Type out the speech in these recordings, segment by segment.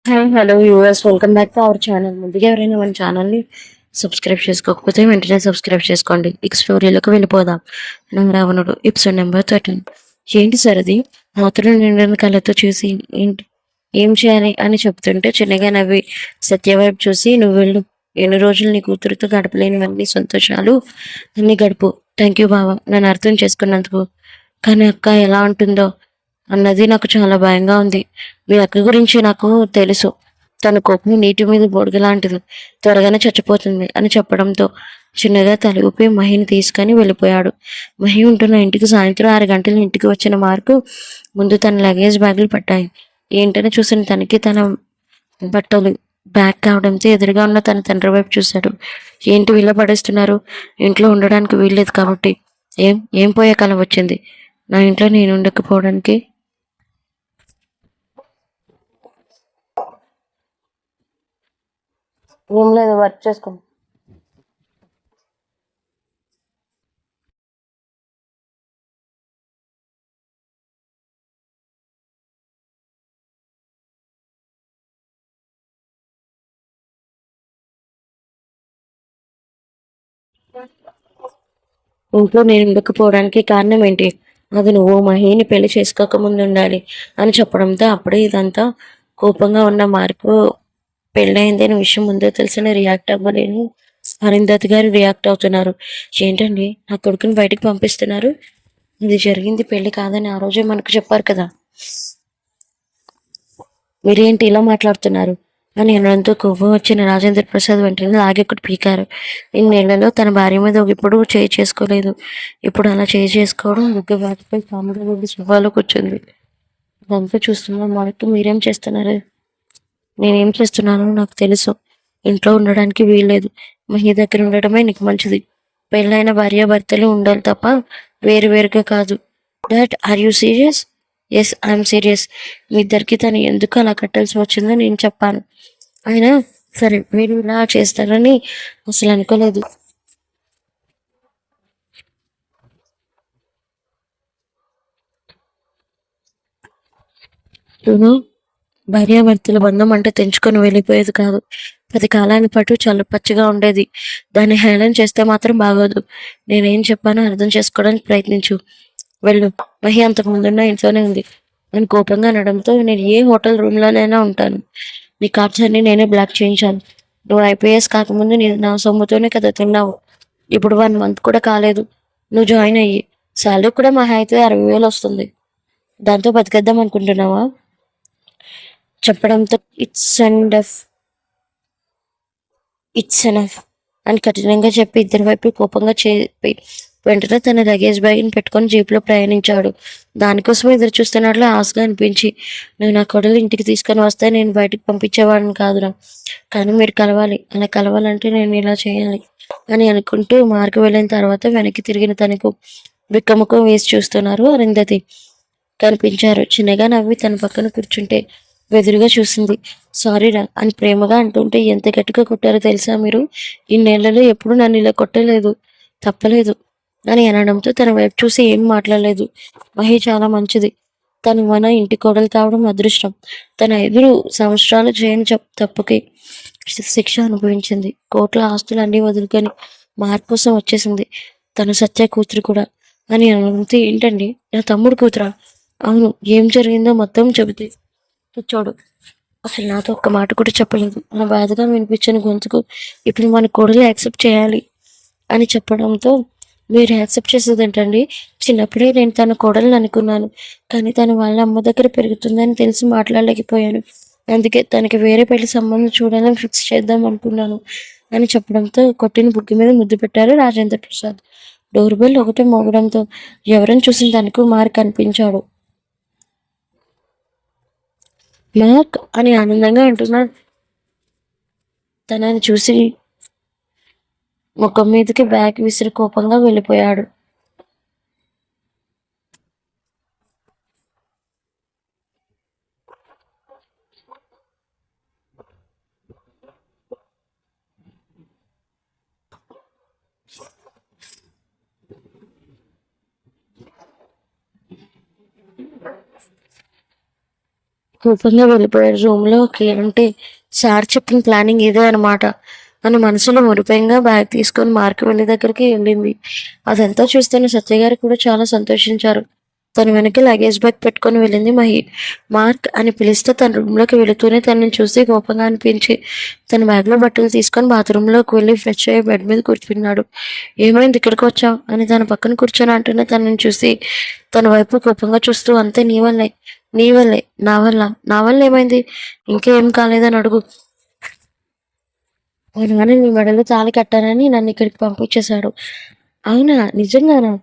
Hi hello US welcome back to our channel. ముందుగా ఎవరైనా మన ఛానల్ని సబ్స్క్రైబ్ చేసుకోకపోతే వెంటనే సబ్స్క్రైబ్ చేసుకోండి. ఇక స్టోరీలోకి వెళ్ళిపోదాం. రావణుడు ఎపిసోడ్ నెంబర్ 13. ఏంటి సార్ అది? మాతృ నిండిన కళ్ళతో చూసి ఏంటి ఏం చేయాలి అని చెప్తుంటే చిన్నగా నవ్వి సత్య వైపు చూసి, నువ్వు వెళ్ళు, ఎన్ని రోజులు నీ కూతురుతో గడపలేనివన్నీ సంతోషాలు అన్ని గడుపు. థ్యాంక్ యూ బావా, నన్ను అర్థం చేసుకున్నందుకు. కానీ అక్క ఎలా ఉంటుందో అన్నది నాకు చాలా భయంగా ఉంది. మీ అక్క గురించి నాకు తెలుసు. తన కోపం నీటి మీద బొడుగు లాంటిది, త్వరగానే చచ్చిపోతుంది అని చెప్పడంతో చిన్నగా తల ఊపి మహిని తీసుకొని వెళ్ళిపోయాడు. మహి ఉంటున్న ఇంటికి సాయంత్రం 6 గంటల ఇంటికి వచ్చిన మార్కు ముందు తన లగేజ్ బ్యాగులు పట్టాయి. ఏంటని చూసిన తనకి తన బట్టలు బ్యాగ్ కావడంతో ఎదురుగా ఉన్న తన తండ్రి వైపు చూశాడు. ఏంటి వీళ్ళ పడేస్తున్నారు? ఇంట్లో ఉండడానికి వీల్లేదు కాబట్టి. ఏం ఏం పోయే కాలం వచ్చింది నా ఇంట్లో నేను ఉండకపోవడానికి? ఏం లేదు, వర్క్ చేసుకో. ఇంట్లో నేను ఉండకపోవడానికి కారణం ఏంటి? అది నువ్వు మహిని పెళ్లి చేసుకోక ముందు ఉండాలి అని చెప్పడంతో అప్పుడే ఇదంతా కోపంగా ఉన్న మార్పు పెళ్ళయింది అనే విషయం ముందే తెలిసిన రియాక్ట్ అవ్వలేని అరుంధతి గారు రియాక్ట్ అవుతున్నారు. ఏంటండి, నా కొడుకుని బయటికి పంపిస్తున్నారు? ఇది జరిగింది పెళ్లి కాదని ఆ రోజే మనకు చెప్పారు కదా, మీరేంటి ఇలా మాట్లాడుతున్నారు అని అనడంతో కోపం వచ్చిన రాజేంద్ర ప్రసాద్ వెంటనే లాగెక్కడు పీకారు. ఇన్నేళ్లలో తన భార్య మీద ఎప్పుడూ చేయి చేసుకోలేదు. ఇప్పుడు అలా చేయి చేసుకోవడం బుగ్గ వాటిపై కాముగా వెళ్ళి సోఫాలో కూర్చుంది. ఇదంతా చూస్తున్నా మనకి మీరేం చేస్తున్నారు? నేనేం చేస్తున్నానో నాకు తెలుసు. ఇంట్లో ఉండడానికి వీల్లేదు. మహి దగ్గర ఉండటమే నీకు మంచిది. పెళ్ళైన భార్యాభర్తలు ఉండాలి తప్ప వేరు వేరుగా కాదు. డాట్, are you serious? Yes, I'm serious. మీ ఇద్దరికి తను ఎందుకు అలా కట్టాల్సి వచ్చిందో నేను చెప్పాను. అయినా సరే, మీరు ఇలా చేస్తారని అసలు అనుకోలేదు. నేను భార్యాభర్తల బంధం అంటే తెంచుకొని వెళ్ళిపోయేది కాదు. 10 కాలాల పాటు చాలా పచ్చిగా ఉండేది. దాన్ని హేళన చేస్తే మాత్రం బాగోదు. నేనేం చెప్పానో అర్థం చేసుకోవడానికి ప్రయత్నించు. వెళ్ళు. మహి అంతకు ముందున్న ఇంట్లోనే ఉంది అని కోపంగా అనడంతో నేను ఏ హోటల్ రూమ్లోనైనా ఉంటాను. నీ కార్డ్స్ అన్ని నేనే బ్లాక్ చేయించాను. నువ్వు ఐపీఎస్ కాకముందు నా సొమ్ముతోనే కదా తిన్నావు. ఇప్పుడు 1 మంత్ కూడా కాలేదు నువ్వు జాయిన్ అయ్యి. శాలరీ కూడా మహా అయితే 60,000 వస్తుంది. దాంతో బతికేద్దాం అనుకుంటున్నావా? చెప్పడంతో ఇట్స్ ఎనఫ్ అని కఠినంగా చెప్పి ఇద్దరి వైపు కోపంగా చెప్పి వెంటనే తన లగేజ్ బ్యాగ్ని పెట్టుకొని జీప్లో ప్రయాణించాడు. దానికోసం ఎదురు చూస్తున్నట్లు ఆశగా అనిపించి, నువ్వు నా కొడలు ఇంటికి తీసుకొని వస్తే నేను బయటికి పంపించేవాడిని కాదురా, కానీ మీరు కలవాలి. అలా కలవాలంటే నేను ఇలా చేయాలి అని అనుకుంటూ మార్కు వెళ్ళిన తర్వాత వెనక్కి తిరిగిన తనకు బిక్కముఖం వేసి చూస్తున్నారు అరుంధతి కనిపించారు. చిన్నగా నవ్వి తన పక్కన కూర్చుంటే వెదురుగా చూసింది. సారీరా అని ప్రేమగా అంటుంటే ఎంత గట్టిగా కొట్టారో తెలుసా మీరు? ఇన్నేళ్లలో ఎప్పుడు నన్ను ఇలా కొట్టలేదు, తప్పలేదు అని అనడంతో తన వైపు చూసి ఏం మాట్లాడలేదు. మహి చాలా మంచిది. తను మన ఇంటి కోడలు కావడం అదృష్టం. తన 5 సంవత్సరాలు చేయని తప్పుకి శిక్ష అనుభవించింది. కోట్ల ఆస్తులు అన్నీ వదులుకొని మార్పు కోసం వచ్చేసింది. తను సత్య కూతురు కూడా అని అనడంతో, ఏంటండి, నా తమ్ముడు కూతురా? అవును, ఏం జరిగిందో మొత్తం చెబితే చూడు. అసలు నాతో ఒక్క మాట కూడా చెప్పలేదు. నా బాధగా వినిపించిన గొంతుకు ఇప్పుడు మన కోడలు యాక్సెప్ట్ చేయాలి అని చెప్పడంతో, మీరు యాక్సెప్ట్ చేసేదేంటండి? చిన్నప్పుడే నేను తన కోడలు అనుకున్నాను, కానీ తను వాళ్ళ అమ్మ దగ్గర పెరుగుతుందని తెలిసి మాట్లాడలేకపోయాను. అందుకే తనకి వేరే పెళ్లి సంబంధం చూడాలని ఫిక్స్ చేద్దాం అనుకున్నాను అని చెప్పడంతో కొట్టిన బుగ్గి మీద ముద్దు పెట్టారు రాజేంద్ర ప్రసాద్. డోర్ బెల్ ఒకటే మోగడంతో ఎవరని చూసిన తనకు మారి కనిపించాడు. మార్క్ అని ఆనందంగా అంటున్నాడు. తనని చూసి ముఖం మీదకి బ్యాగ్ విసిరి కోపంగా వెళ్ళిపోయాడు. కోపంగా వెళ్ళిపోయాడు రూమ్లోకి. అంటే సార్ చెప్పిన ప్లానింగ్ ఇదే అనమాట అని మనసులో మురిపెంగా బ్యాగ్ తీసుకొని మార్క్ వెళ్ళి దగ్గరికి వెళ్ళింది. అదంతా చూస్తున్న సత్య గారు కూడా చాలా సంతోషించారు. తన వెనక లగేజ్ బ్యాగ్ పెట్టుకొని వెళ్ళింది మహి. మార్క్ అని పిలిస్తే తన రూమ్లోకి వెళుతూనే తనని చూసి కోపంగా అనిపించి తన బ్యాగ్లో బట్టలు తీసుకొని బాత్రూంలోకి వెళ్ళి ఫ్రెష్ అయ్యి బెడ్ మీద కూర్చున్నాడు. ఏమైంది, ఇక్కడికి వచ్చావు అని తన పక్కన కూర్చొని అంటున్న తనని చూసి తన వైపు కోపంగా చూస్తూ అంతే నీ వల్లే, నీ వల్లే, నా వల్ల, నా వల్ల ఏమైంది, ఇంకేం కాలేదని అడుగు. మా నాన్న నీ మెడలో తాళి కట్టానని నన్ను ఇక్కడికి పంపించేశాడు. అవునా, నిజంగానా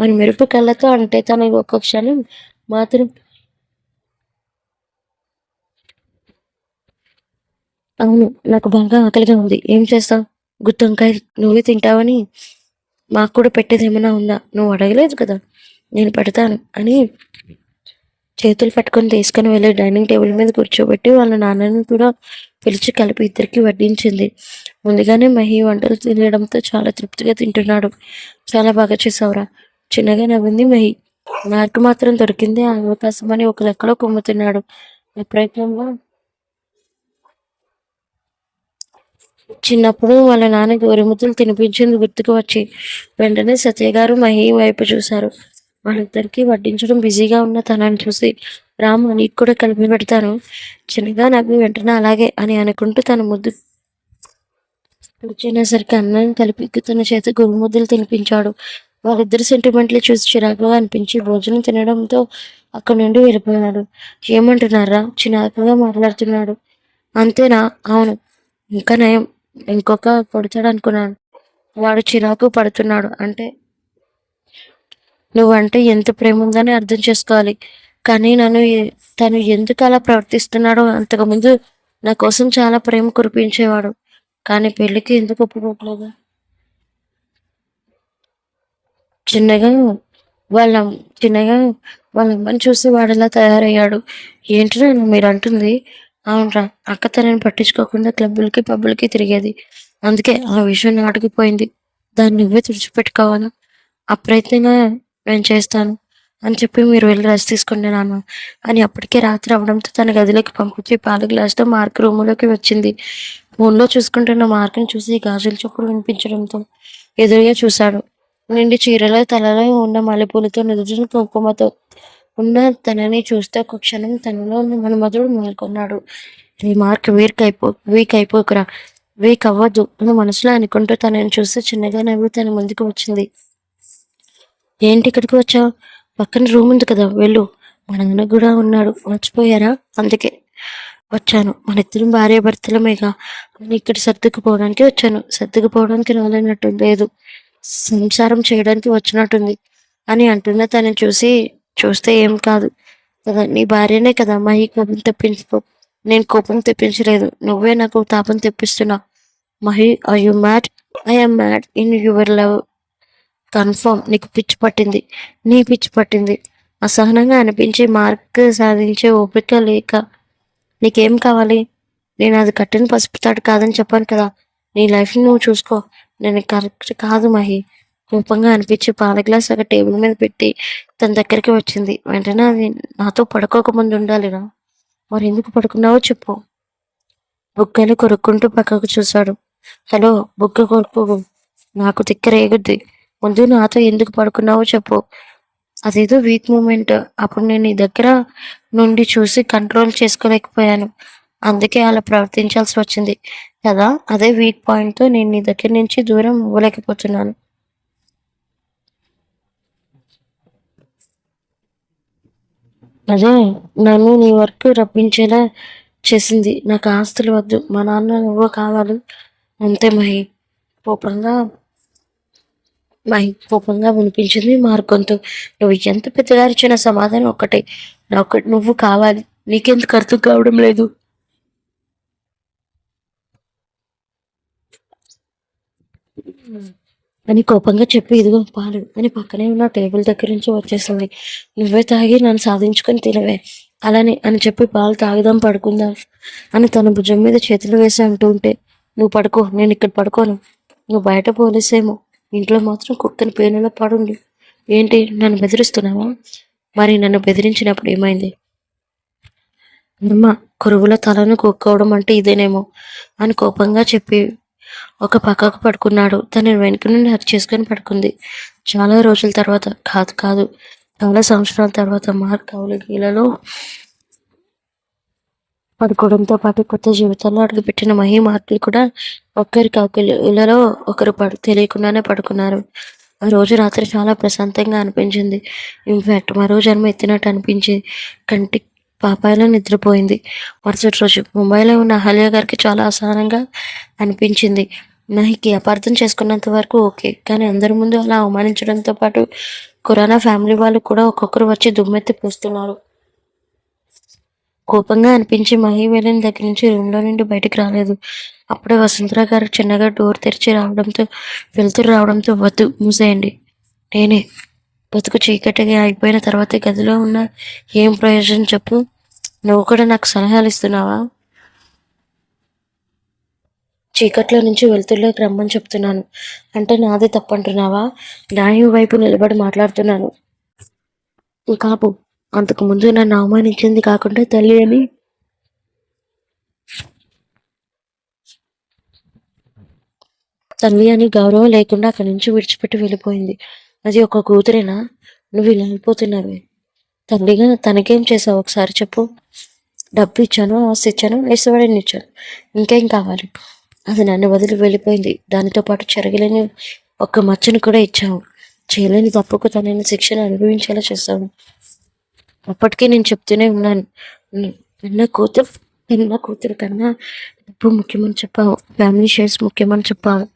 అని మెరుపు కళ్ళతో అంటే తను ఒక్క క్షణం మాత్రం అవును, నాకు బాగా ఆకలిగా ఉంది, ఏం చేస్తావు, గుత్తొంకాయ నువ్వే తింటావని మాకు కూడా పెట్టేది ఏమైనా ఉందా, నువ్వు అడగలేదు కదా, నేను పెడతాను అని చేతులు పట్టుకొని తీసుకుని వెళ్ళి డైనింగ్ టేబుల్ మీద కూర్చోబెట్టి వాళ్ళ నాన్నని కూడా పిలిచి కలిపి ఇద్దరికి వడ్డించింది. ముందుగానే మహి వంటలు తినడంతో చాలా తృప్తిగా తింటున్నాడు. చాలా బాగా చేసావురా, చిన్నగా నవ్వింది మహి. నాకు మాత్రం దొరికింది ఆ అవకాశం అని ఒక లెక్కలో కుమ్ముతున్నాడు. ఈ ప్రయత్నంలో చిన్నప్పుడు వాళ్ళ నాన్న గోరుముద్దలు తినిపించింది గుర్తుకు వచ్చి వెంటనే సత్య గారు మహి వైపు చూశారు. వాళ్ళిద్దరికీ వడ్డించడం బిజీగా ఉన్న తనని చూసి రాము నీకు కూడా కలిపి పెడతాను చిన్నగా నవ్వి వెంటనే అలాగే అని అనుకుంటూ తన ముద్దు కూర్చునేసరికి అన్నం కలిపి తన చేత గోరుముద్దలు తినిపించాడు. వాళ్ళిద్దరు సెంటిమెంట్లు చూసి చిరాకుగా అనిపించి భోజనం తినడంతో అక్కడి నుండి వెళ్ళిపోయాడు. ఏమంటున్నారా, చిరాకుగా మాట్లాడుతున్నాడు. అంతేనా, అవును, ఇంకా నయం, ఇంకొక కొడతాడు అనుకున్నాను, వాడు చిరాకు పడుతున్నాడు అంటే నువ్వంటే ఎంత ప్రేమ ఉందని అర్థం చేసుకోవాలి. కానీ తను ఎందుకు అలా ప్రవర్తిస్తున్నాడో, అంతకుముందు నా కోసం చాలా ప్రేమ కురిపించేవాడు, కానీ పెళ్ళికి ఎందుకు ఒప్పుకోవట్లేదు. చిన్నగా వాళ్ళ చిన్నగా వాళ్ళ అమ్మని చూసి వాడలా తయారయ్యాడు. ఏంటి మీరు అంటుంది, అవునరా, అక్క తనని పట్టించుకోకుండా క్లబ్బులకి పబ్బులకి తిరిగేది, అందుకే ఆ విషయం నాటుకుపోయింది, దాన్ని నువ్వే తుడిచిపెట్టుకోవాలి, అప్రయత్నంగా నేను చేస్తాను అని చెప్పి మీరు వెళ్ళి రెస్ట్ తీసుకోండి నాన్న అని అప్పటికే రాత్రి అవడంతో తన గదిలోకి పంపించి పాల గ్లాస్తో మార్క్ రూములోకి వచ్చింది. ఫోన్లో చూసుకుంటున్న మార్క్ని చూసి గాజుల చప్పుడు వినిపించడంతో ఎదురుగా చూశాడు. నిండి చీరలో తలలో ఉన్న మల్లెపూలతో నుదుటిన కుంకుమతో ఉన్న తనని చూస్తే ఒక క్షణం తనలో ఉన్న మన్మధుడు మేల్కొన్నాడు. ఈ మార్క్ వీక్ అయిపోకురా, వీక్ అవ్వద్దు అని మనసులో అనుకుంటూ తనని చూస్తే చిన్నగా నవ్వి తన ముందుకు వచ్చింది. ఏంటి ఇక్కడికి వచ్చావు, పక్కన రూమ్ ఉంది కదా, వెళ్ళు, మా నాన్న కూడా ఉన్నాడు, మర్చిపోయారా, అందుకే వచ్చాను, మన ఇద్దరం భార్య భర్తలమేగా అని ఇక్కడ సర్దుకుపోవడానికి వచ్చాను, సర్దుకుపోవడానికి రాలేనట్టు లేదు, సంసారం చేయడానికి వచ్చినట్టుంది అని అంటున్న తనని చూస్తే ఏం కాదు కదా, నీ భార్యనే కదా, మా ఈ కోపం తెప్పించుకో, నేను కోపం తెప్పించలేదు, నువ్వే నాకు తాపం తెప్పిస్తున్నావు. Mahi, are you mad, I'm mad in your love, confirm నీకు పిచ్చి పట్టింది, నీ పిచ్చి పట్టింది, అసహనంగా అనిపించి మార్క్ సాధించే ఓపిక లేక నీకేం కావాలి, నేను అది కట్టిన పసుపు తాడు కాదని చెప్పాను కదా, నీ లైఫ్ని నువ్వు చూసుకో, నేను కరెక్ట్ కాదు మహి, కోపంగా అనిపించి పాల గ్లాస్ అక్కడ టేబుల్ మీద పెట్టి తన దగ్గరికి వచ్చింది. వెంటనే అది నాతో పడుకోకముందు ఉండాలిరా, మరి ఎందుకు పడుకున్నావో చెప్పు. బుగ్గలు కొరుక్కుంటూ పక్కకు చూశాడు. హలో, బుగ్గ కొరుకు, నాకు తిక్కరేగుద్ది, ముందు నాతో ఎందుకు పడుకున్నావో చెప్పు. అదేదో వీక్ మూమెంట్, అప్పుడు నేను నీ దగ్గర నుండి చూసి కంట్రోల్ చేసుకోలేకపోయాను, అందుకే అలా ప్రవర్తించాల్సి వచ్చింది కదా, అదే వీక్ పాయింట్తో నేను నీ దగ్గర నుంచి దూరం అవ్వలేకపోతున్నాను. అదే నన్ను నీ వరకు రప్పించేలా చేసింది, నాకు ఆస్తులు వద్దు, మా నాన్న నువ్వు కావాలి, అంతే మహి. కోపంగా కోపంగా వినిపించింది మార్గంతో. నువ్వు ఎంత పెద్దగా ఇచ్చిన సమాధానం ఒక్కటే, నాకు నువ్వు కావాలి, నీకెందుకు అర్థం కావడం లేదు. అని కోపంగా చెప్పి ఇదిగో పాలు అని పక్కనే ఉన్న టేబుల్ దగ్గర నుంచి వచ్చేసింది. నువ్వే తాగి నన్ను సాధించుకొని తినవే, అలానే అని చెప్పి పాలు తాగుదాం పడుకుందాం అని తన భుజం మీద చేతులు వేసి అంటూ ఉంటే, నువ్వు పడుకో, నేను ఇక్కడ పడుకోను, నువ్వు బయట పోలీసేమో, ఇంట్లో మాత్రం కుక్కని పేనులో పడుండి. ఏంటి, నన్ను బెదిరిస్తున్నావా, మరి నన్ను బెదిరించినప్పుడు ఏమైంది, కర్మ, కురువుల తలను కొక్కోవడం అంటే ఇదేనేమో అని కోపంగా చెప్పి ఒక పక్కకు పడుకున్నాడు. తనని వెనుక నుండి హత్య చేసుకొని పడుకుంది. చాలా రోజుల తర్వాత, కాదు కాదు, చాలా సంవత్సరాల తర్వాత మార్క్ కౌలికీలలో పడుకోవడంతో పాటు కొత్త జీవితాల్లో అడుగుపెట్టిన మహి మార్కులు కూడా ఒక్కరి కౌగిలిలో ఒకరు తెలియకుండానే పడుకున్నారు. ఆ రోజు రాత్రి చాలా ప్రశాంతంగా అనిపించింది. ఇన్ఫాక్ట్ మరో జన్మ ఎత్తినట్టు అనిపించి కంటి పాపాయిలో నిద్రపోయింది. మరుసటి రోజు ముంబైలో ఉన్న అహల్య గారికి చాలా అసహనంగా అనిపించింది. మహికి అపార్థం చేసుకున్నంత వరకు ఓకే, కానీ అందరి ముందు అలా అవమానించడంతో పాటు కురానా ఫ్యామిలీ వాళ్ళు కూడా ఒక్కొక్కరు వచ్చి దుమ్మెత్తి పోస్తున్నారు. కోపంగా అనిపించి మహి వెళ్ళిన దగ్గర నుంచి రూమ్లో నుండి బయటికి రాలేదు. అప్పుడే వసుంధర గారు చిన్నగా డోర్ తెరిచి రావడంతో, వెలుతురు రావడంతో, వద్దు, మూసేయండి, నేనే. బతుకు చీకటిగా అయిపోయిన తర్వాత గదిలో ఉన్న ఏం ప్రయోజనం చెప్పు? నువ్వు కూడా నాకు సలహాలు ఇస్తున్నావా? చీకట్లో నుంచి వెలుతురులోకి రమ్మని చెప్తున్నాను అంటే నాదే తప్పంటున్నావా? న్యాయం వైపు నిలబడి మాట్లాడుతున్నాను. కాపు, అంతకు ముందు నన్ను అవమానించింది కాకుండా తల్లి అని గౌరవం లేకుండా అక్కడి నుంచి విడిచిపెట్టి వెళ్ళిపోయింది. అది ఒక కూతురేనా? నువ్వు ఇలా అయిపోతున్నావే. తల్లిగా తనకేం చేసావు ఒకసారి చెప్పు? డబ్బు ఇచ్చాను, ఆస్తి ఇచ్చాను, ఐశ్వర్యాన్ని ఇచ్చాను, ఇంకేం కావాలి? అది నన్ను వదిలి వెళ్ళిపోయింది. దానితో పాటు చెరగలేని ఒక్క మచ్చను కూడా ఇచ్చావు. చేయలేని తప్పుకు తనని శిక్షను అనుభవించేలా చేశావు. అప్పటికే నేను చెప్తూనే ఉన్నాను, నిన్న కూతురు నిన్న కూతురు కన్నా డబ్బు ముఖ్యమని చెప్పావు, ఫ్యామిలీ షేర్స్ ముఖ్యమని చెప్పావు.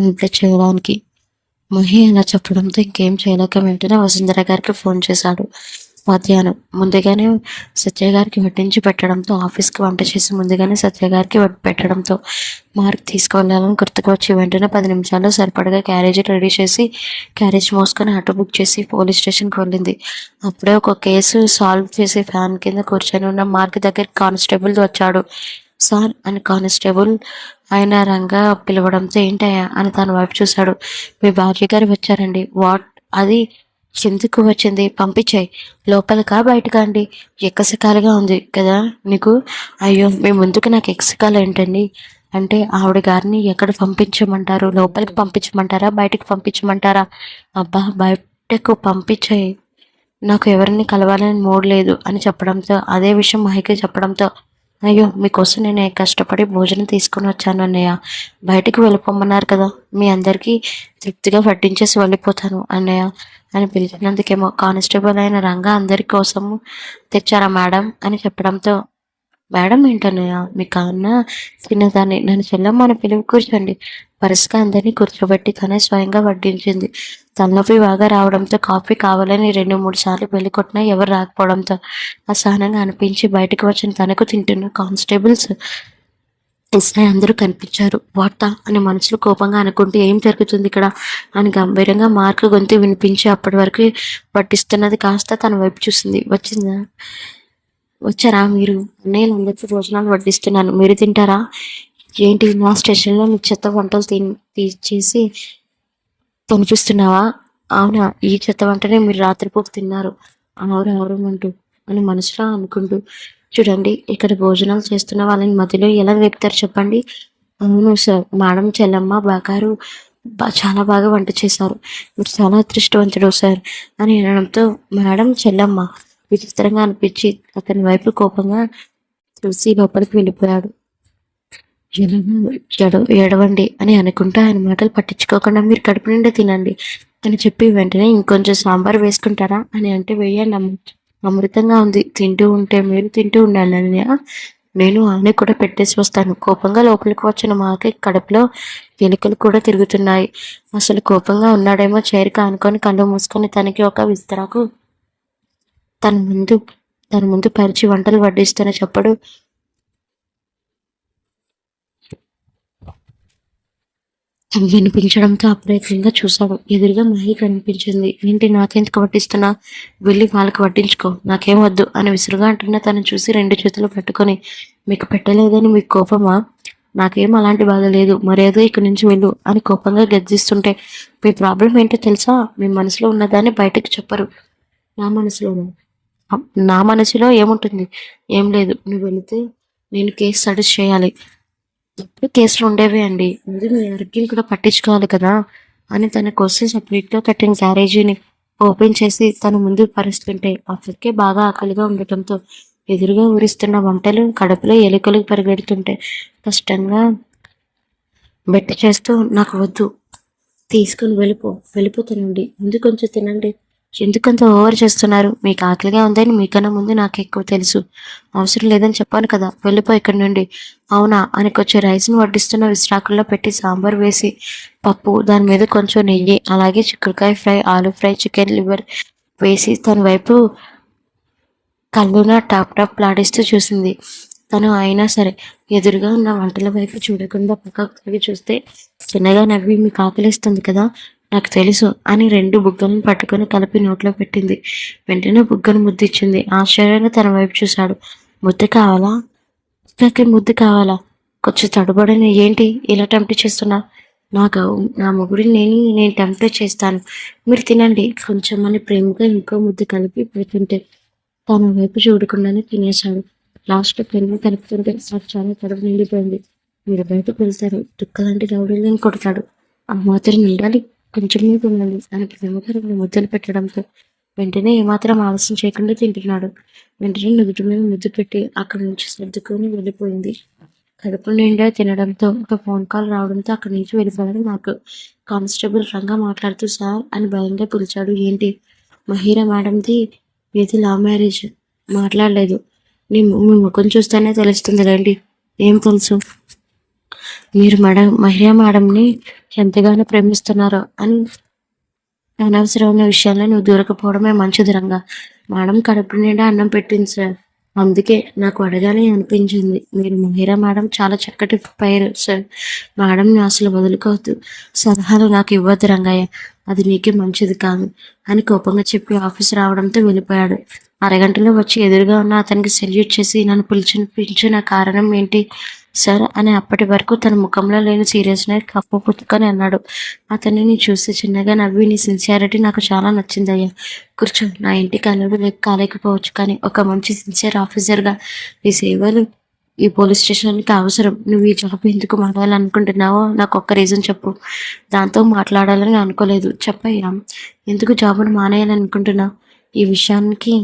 అంతే చేయడానికి. మహి అలా చెప్పడంతో ఇంకేం చేయలేక వెంటనే వసుంధర గారికి ఫోన్ చేశాడు. మధ్యాహ్నం ముందుగానే సత్య గారికి వడ్డించి పెట్టడంతో, ఆఫీస్కి వంట చేసి ముందుగానే సత్య గారికి పెట్టడంతో మార్క్ తీసుకువెళ్ళాలని గుర్తుకు వచ్చి వెంటనే 10 నిమిషాల్లో సరిపడగా క్యారేజీ రెడీ చేసి క్యారేజ్ మోసుకొని ఆటో బుక్ చేసి పోలీస్ స్టేషన్కి వెళ్ళింది. అప్పుడే ఒక కేసు సాల్వ్ చేసి ఫ్యాన్ కింద కూర్చొని ఉన్న మార్క్ దగ్గరికి కానిస్టేబుల్ వచ్చాడు. సార్ అని కానిస్టేబుల్ ఆయన రంగా పిలవడంతో ఏంటయ్యా అని తన వైపు చూశాడు. మీ భార్య గారు వచ్చారండి. వాట్? అది ఎందుకు వచ్చింది? పంపించాయి. లోపలికా బయటకా అండి? ఎక్కసకాలుగా ఉంది కదా నీకు? అయ్యో మీ ముందుకు నాకు ఎక్కసకాలు ఏంటండి? అంటే ఆవిడ గారిని ఎక్కడ పంపించమంటారు? లోపలికి పంపించమంటారా, బయటికి పంపించమంటారా? అబ్బా బయటకు పంపించాయి, నాకు ఎవరిని కలవాలని మూడ్ లేదు అని చెప్పడంతో, అదే విషయం మహికి చెప్పడంతో, అయ్యో మీకోసం నేను కష్టపడి భోజనం తీసుకుని వచ్చాను అన్నయ్య, బయటికి వెళ్ళిపోమన్నారు కదా, మీ అందరికీ తృప్తిగా వడ్డించేసి వెళ్ళిపోతాను అన్నయ్య అని పిలిచినందుకేమో కానిస్టేబుల్ అయిన రంగా అందరి కోసము తెచ్చారా మేడం అని చెప్పడంతో, మేడం ఏంటన్నయ్య మీ కన్నా చిన్నదాన్ని, నన్ను చెల్లమ్మ అని పిలివి, కూర్చోండి. వరుసగా అందరినీ కూర్చోబెట్టి తనే స్వయంగా వడ్డించింది. తలనొప్పి బాగా రావడంతో కాఫీ కావాలని 2-3 సార్లు వెళ్ళి కొట్టినా ఎవరు రాకపోవడంతో అసహనంగా అనిపించి బయటకు వచ్చిన తనకు తింటున్న కానిస్టేబుల్స్ ఎస్ఐ అందరూ కనిపించారు. వార్త అని మనసులో కోపంగా అనుకుంటూ ఏం జరుగుతుంది ఇక్కడ అని గంభీరంగా మార్కు గొంతు వినిపించి అప్పటి వరకు పట్టిస్తున్నది కాస్త తన వైపు చూసింది. వచ్చారా మీరు? అన్నయ్యలందరికీ భోజనాలు వడ్డిస్తున్నాను, మీరు తింటారా? ఏంటి నా స్టేషన్లో నీ చెత్త వంటలు తీసేసి కనిపిస్తున్నావా? అవునా, ఈ చెత్త వంటనే మీరు రాత్రిపూట తిన్నారు ఆవురమంటూ అని మనసులో అనుకుంటూ, చూడండి ఇక్కడ భోజనాలు చేస్తున్న వాళ్ళని మధ్యలో ఎలా వేపుతారు చెప్పండి? అవును సార్, మేడం చెల్లమ్మ బాగారు చాలా బాగా వంట చేశారు, మీరు చాలా అదృష్టవంతుడు సార్ అని అనడంతో మేడం చెల్లమ్మ విచిత్రంగా అనిపించి అతని వైపు కోపంగా చూసి లోపలికి వెళ్ళిపోయాడు. ఏడవండి అని అనుకుంటా ఆయన మాటలు పట్టించుకోకుండా మీరు కడుపు నిండా తినండి అని చెప్పి వెంటనే ఇంకొంచెం సాంబార్ వేసుకుంటారా అని అంటే, వేయండి అమృతంగా ఉంది, తింటూ ఉంటే మీరు తింటూ ఉండండి అన్నయ్య, నేను ఆయన కూడా పెట్టేసి వస్తాను. కోపంగా లోపలికి వచ్చిన మాకి కడుపులో ఎలుకలు కూడా తిరుగుతున్నాయి. అసలు కోపంగా ఉన్నాడేమో చైర్కి అనుకొని కళ్ళు మూసుకొని తనకి ఒక విస్తరాకు తన ముందు పరిచి వంటలు వడ్డిస్తున్న చెప్పడు వినిపించడంతో అప్రయత్నంగా చూశాడు. ఎదురుగా మహి కనిపించింది. ఏంటి నాకెందుకు వడ్డిస్తున్నా, వెళ్ళి వాళ్ళకి వడ్డించుకో, నాకేం వద్దు అని విసురుగా అంటున్నా తను చూసి 2 చేతులు పట్టుకొని, మీకు పెట్టలేదని మీకు కోపమా? నాకేం అలాంటి బాధ లేదు, మరేదో ఇక్కడి నుంచి వెళ్ళు అని కోపంగా గర్జిస్తుంటే, మీ ప్రాబ్లం ఏంటో తెలుసా? మీ మనసులో ఉన్నదాన్ని బయటకు చెప్పరు. నా మనసులో ఏముంటుంది? ఏం లేదు, నువ్వు వెళితే నేను కేసు స్టడీస్ చేయాలి. ఎప్పుడు కేసులు ఉండేవి అండి, ముందు మీ ఆరోగ్యం కూడా పట్టించుకోవాలి కదా అని తన కోసం సపరేట్గా కట్టిన క్యారేజీని ఓపెన్ చేసి తన ముందు పరుస్తుంటే అప్పటికే బాగా ఆకలిగా ఉండటంతో ఎదురుగా ఊరిస్తున్న వంటలు కడుపులో ఎలుకలు పరిగెడుతుంటే కష్టంగా బెట్టి చేస్తూ, నాకు వద్దు, తీసుకుని వెళ్ళిపోతానండి, ముందు కొంచెం తినండి, ఎందుకంత ఓవర్ చేస్తున్నారు? మీకు ఆకలిగా ఉందని మీకన్నా ముందు నాకు ఎక్కువ తెలుసు, అవసరం లేదని చెప్పాను కదా, వెళ్ళిపో ఇక్కడి నుండి. అవునా అని కొంచెం రైస్ని వడ్డిస్తున్న విస్రాకుల్లో పెట్టి సాంబార్ వేసి పప్పు, దాని మీద కొంచెం నెయ్యి, అలాగే చిక్కుడుకాయ ఫ్రై, ఆలు ఫ్రై, చికెన్ లివర్ వేసి తన వైపు కళ్ళున టాప్ లాడిస్తూ చూసింది. తను అయినా సరే ఎదురుగా ఉన్న వంటల వైపు చూడకుండా పక్కకి చూస్తే చిన్నగా నవ్వి, మీకు ఆకలిస్తుంది కదా, నాకు తెలుసు అని 2 బుగ్గలను పట్టుకొని కలిపి నోట్లో పెట్టింది. వెంటనే బుగ్గను ముద్దిచ్చింది. ఆశ్చర్యంగా తన వైపు చూశాడు. ముద్దు కావాలా? ముద్దు కావాలా? కొంచెం తడబడని, ఏంటి ఇలా టెంప్ట్ చేస్తున్నా? నా మొగుడిని నేను టెంప్ట్ చేస్తాను, మీరు తినండి కొంచెం అని ప్రేమగా ఇంకో ముద్దు కలిపి పెడుతుంటే తన వైపు చూడకుండానే తినేశాడు. లాస్ట్ పెన్ను కలుపుతుంటే నాకు చాలా కడుపు నిండిపోయింది. మీరు బయటకు వెళ్తారు, దుక్కలాంటి రౌడీలను కొడతాడు, ఆ మాత్రం నిండాలి, కొంచెం ఉండాలి అని ప్రేమగా 2 ముద్దలు పెట్టడంతో వెంటనే ఏమాత్రం ఆలస్యం చేయకుండా తింటున్నాడు. వెంటనే నుదుటి మీద ముద్దు పెట్టి అక్కడి నుంచి సర్దుకొని వెళ్ళిపోయింది. కడుపు నిండా తినడంతో ఒక ఫోన్ కాల్ రావడంతో అక్కడి నుంచి వెళ్ళిపోయాడు నాకు. కానిస్టేబుల్ రంగా మాట్లాడుతూ సార్ అని భయంగా పిలిచాడు. ఏంటి? మహీరా మేడంది ఇది లవ్ మ్యారేజ్. మాట్లాడలేదు, మీ ముఖం చూస్తేనే తెలుస్తుంది రండి. ఏం తెలుసు? మీరు మహిళా మేడంని ఎంతగానో ప్రేమిస్తున్నారో అని అనవసరమైన విషయాల్లో నువ్వు దూరకపోవడమే మంచిది రంగా. మేడం కడుపు నిండా అన్నం పెట్టింది సార్. అందుకే నాకు అడగాలి అనిపించింది. మీరు మహిరా మేడం చాలా చక్కటి పేరు సార్. మేడంని అసలు వదులుకోవద్దు. సలహాలు నాకు ఇవ్వద్దు రంగయ్య. అది నీకే మంచిది కాదు అని కోపంగా చెప్పి ఆఫీస్ రావడంతో వెళ్ళిపోయాడు. అరగంటలో వచ్చి ఎదురుగా ఉన్న అతనికి సెల్యూట్ చేసి నన్ను పిలిచిన కారణం ఏంటి సార్ అని అప్పటి వరకు తన ముఖంలో లేని సీరియస్నెస్ కప్పుపుచ్చుకొని అన్నాడు. అతనిని చూసి చిన్నగా నవ్వి, నీ సిన్సియారిటీ నాకు చాలా నచ్చిందయ్యా. కూర్చో. నా ఇంటికి అల్లుడు కాలేకపోవచ్చు, కానీ ఒక మంచి సిన్సియర్ ఆఫీసర్గా నీ సేవలు ఈ పోలీస్ స్టేషన్కి అవసరం. నువ్వు ఈ జాబ్ ఎందుకు మాట్లాడాలనుకుంటున్నావో నాకు ఒక్క రీజన్ చెప్పు. దాంతో మాట్లాడాలని అనుకోలేదు. చెప్పయ్యా, ఎందుకు జాబును మానేయాలనుకుంటున్నావు? ఈ విషయానికి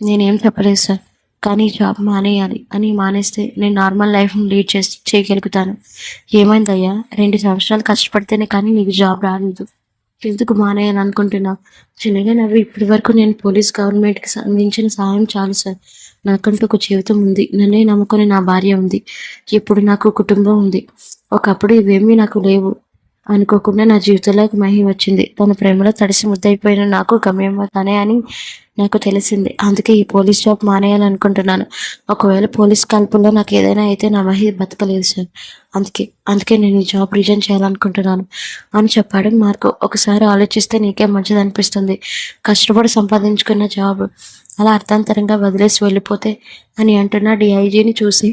నేనేం చెప్పలేదు సార్, కానీ జాబ్ మానేయాలి అని మానేస్తే నేను నార్మల్ లైఫ్ని లీడ్ చేయగలుగుతాను. ఏమైందయ్యా? 2 సంవత్సరాలు కష్టపడితేనే కానీ నీకు జాబ్ రాలేదు. ఎందుకు మానేయాలి అనుకుంటున్నావు? చిన్నగా నవ్వి, ఇప్పటి వరకు నేను గవర్నమెంట్కి అందించిన సహాయం చాలు సార్. నాకంటూ ఒక జీవితం ఉంది. నన్నే నమ్ముకొని నా భార్య ఉంది. ఇప్పుడు నాకు కుటుంబం ఉంది. ఒకప్పుడు ఇవేమీ నాకు లేవు. అనుకోకుండా నా జీవితంలోకి మహి వచ్చింది. తన ప్రేమలో తడిసి ముద్దయిపోయిన నాకు గమ్యం తనే అని నాకు తెలిసింది. అందుకే ఈ పోలీస్ జాబ్ మానేయాలనుకుంటున్నాను. ఒకవేళ పోలీస్ కాల్పుల్లో నాకు ఏదైనా అయితే నా మహి బతకలేదు సార్. అందుకే నేను ఈ జాబ్ రిజైన్ చేయాలనుకుంటున్నాను అని చెప్పాడు మార్కు. ఒకసారి ఆలోచిస్తే నీకే మంచిది అనిపిస్తుంది. కష్టపడి సంపాదించుకున్న జాబ్ అలా అర్థాంతరంగా వదిలేసి వెళ్ళిపోతే అని అంటున్న డిఐజీని చూసి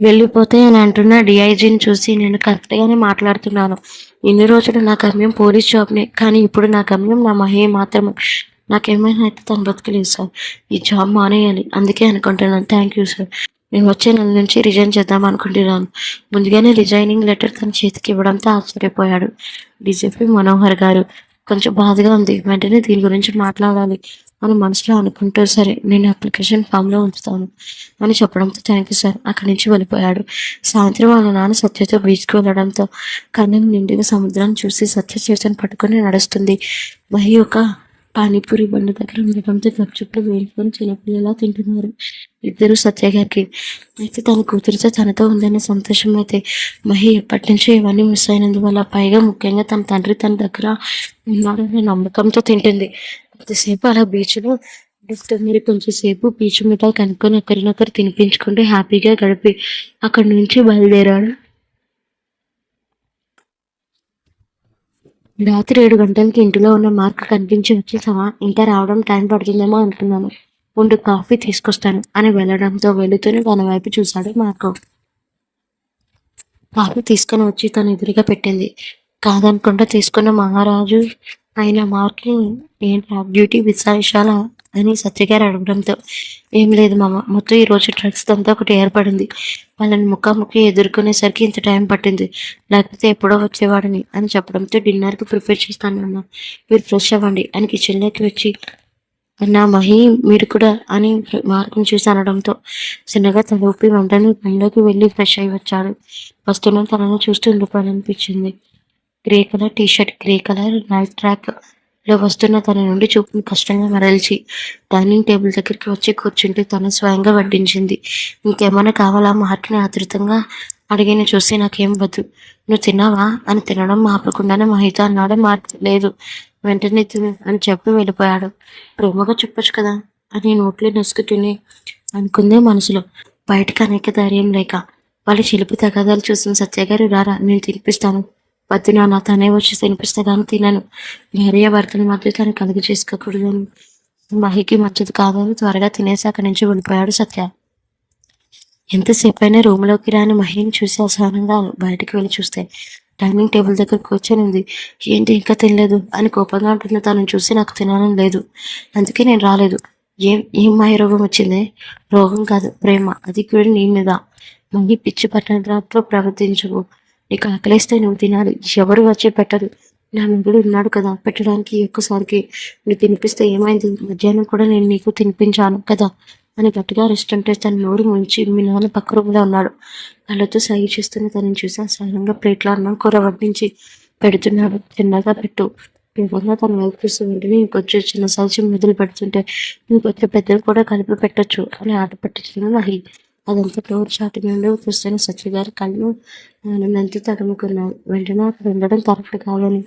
వెళ్ళిపోతే అని అంటున్న డిఐజీని చూసి, నేను కరెక్ట్గానే మాట్లాడుతున్నాను. ఇన్ని రోజులు నా గమ్యం పోలీస్ జాబ్నే, కానీ ఇప్పుడు నా గమ్యం నా మహే మాత్రమే. నాకేమైనా అయితే తను బతకలేదు సార్. ఈ జాబ్ మానేయాలి, అందుకే అనుకుంటున్నాను. Thank you sir. నేను వచ్చే నెల నుంచి రిజైన్ చేద్దాం అనుకుంటున్నాను. ముందుగానే రిజైనింగ్ లెటర్ తన చేతికి ఇవ్వడంతో ఆశ్చర్యపోయాడు డీజీపీ మనోహర్ గారు. కొంచెం బాధగా ఉంది. వెంటనే దీని గురించి మాట్లాడాలి అని మనసులో అనుకుంటూ, సరే నేను అప్లికేషన్ ఫామ్లో ఉంచుతాను అని చెప్పడంతో థ్యాంక్ యూ సార్ అక్కడి నుంచి వెళ్ళిపోయాడు. సాయంత్రం వాళ్ళ నాన్న సత్యతో బీచ్కి వెళ్ళడంతో కన్నులు నిండిన సముద్రాన్ని చూసి సత్య చేతిని పట్టుకొని నడుస్తుంది. మహి ఒక పానీపూరి బండి దగ్గర ఉండడంతో గప్చుప్లు వేసుకొని చిన్నపిల్లలా తింటున్నారు ఇద్దరు సత్య గారికి. అయితే తన కూతురితో తనతో ఉందనే సంతోషం అయితే మహి ఎప్పటి నుంచో ఇవన్నీ మిస్ అయినందువల్ల, పైగా ముఖ్యంగా తన తండ్రి తన దగ్గర ఉన్నాడనే నమ్మకంతో తింటుంది. కొద్దిసేపు అలా బీచ్లో మీరు కొంచెంసేపు బీచ్ మిఠాయి కనుక్కొని ఒకరినొకరు తినిపించుకుంటూ హ్యాపీగా గడిపి అక్కడి నుంచి బయలుదేరాడు. రాత్రి 7 గంటలకి ఇంటిలో ఉన్న మార్క్ కనిపించి, వచ్చేసావా? ఇంకా రావడం టైం పడుతుందేమో అనుకున్నాను. ఉండు, కాఫీ తీసుకొస్తాను అని వెళ్ళడంతో వెళుతూనే తన వైపు చూశాడు మార్క్. కాఫీ తీసుకొని వచ్చి తను ఎదురుగా పెట్టింది. కాదనుకుంటా తీసుకున్న మహారాజు అయిన మార్క్ని, ఏంటి డ్యూటీ విశేషాల అని సత్యగారు అడగడంతో, ఏం లేదు మామ, మొత్తం ఈరోజు డ్రగ్స్ దంతా ఒకటి ఏర్పడింది. వాళ్ళని ముఖాముఖి ఎదుర్కొనేసరికి ఇంత టైం పట్టింది, లేకపోతే ఎప్పుడో వచ్చేవాడిని అని చెప్పడంతో, డిన్నర్కి ప్రిపేర్ చేస్తాను అన్న, మీరు ఫ్రెష్ అవ్వండి అని కిచెన్లోకి వచ్చి అన్నా మహి మీరు కూడా అని మార్కుని చూసి అనడంతో చిన్నగా తల ఊపి వెంటనే పనిలోకి వెళ్ళి ఫ్రెష్ అయి వచ్చాడు. వస్తున్న తనను చూస్తూ ఉండిపోవాలనిపించింది. Grey colour t shirt, grey colour night track లో వస్తున్న తన నుండి చూపుని కష్టంగా మరల్చి డైనింగ్ టేబుల్ దగ్గరికి వచ్చి కూర్చుంటే తను స్వయంగా వడ్డించింది. ఇంకేమైనా కావాలా? మార్క్ని ఆతృతంగా అడిగిన చూసి, నాకేం వద్దు, నువ్వు తిన్నావా అని తినడం ఆపకుండానే మహిత అన్నాడు. మార్క్ లేదు, వెంటనే తిను అని చెప్పి వెళ్ళిపోయాడు. ప్రేమగా చెప్పొచ్చు కదా అని నోట్లో నసుకుని అనుకుందే మనసులో, బయటకు అనేక ధైర్యం లేక. వాళ్ళ చిలిపి తగాదాలు చూసిన సత్యగారు, రారా నేను తినిపిస్తాను. వద్దు నాన్న, తనే వచ్చి తినిపిస్తే కానీ తినను. భార్యాభర్తల మధ్య తను కలిగి చేసుకోకూడదని, మహికి మంచిది కాదని త్వరగా తినేసి అక్కడి నుంచి వెళ్ళిపోయాడు సత్య. ఎంతసేపు అయినా రూమ్లోకి రాని మహిని చూసి అసహనంగా బయటకు వెళ్ళి చూస్తే డైనింగ్ టేబుల్ దగ్గర కూర్చొని ఉంది. ఏంటి ఇంకా తినలేదు అని కోపంగా ఉంటున్న తనను చూసి, నాకు తినాలని లేదు, అందుకే నేను రాలేదు. ఏం మాయ రోగం వచ్చింది? రోగం కాదు, ప్రేమ, అది కూడా నీ మీద. మళ్ళీ పిచ్చి పట్టణంతో ప్రవర్తించవు. నీకు ఆకలిస్తే నువ్వు తినాలి, ఎవరు వచ్చి పెట్టరు. నా మొగుడు ఉన్నాడు కదా పెట్టడానికి, ఒక్కసారికి నువ్వు తినిపిస్తే ఏమైంది, మధ్యాహ్నం కూడా నేను నీకు తినిపించాను కదా అని గట్టిగా అరుస్తుంటే తన నోరు ముంచి మీ నాన్న పక్క రూమ్లో ఉన్నాడు. కళ్ళతో సై చేస్తున్న తనని చూసి సహనంగా ప్లేట్లో అన్నం కూర వడ్డించి పెడుతున్నాడు. చిన్నగా పెట్టు, వివరంగా తన వైపు చూస్తూ వెంటనే ఇంకొంచెం చిన్న సైజు మొదలు పెడుతుంటే ఇంకొంచెం పెద్దవి కూడా కలిపి పెట్టొచ్చు అని ఆట పట్టించిన మహి. అదంతా డోర్ చాటు నుండి చూస్తున్న సత్య గారి కళ్ళు ఆనందంతో తడుముకున్నాడు. వెంటనే అక్కడ ఉండడం కరెక్ట్ కాదని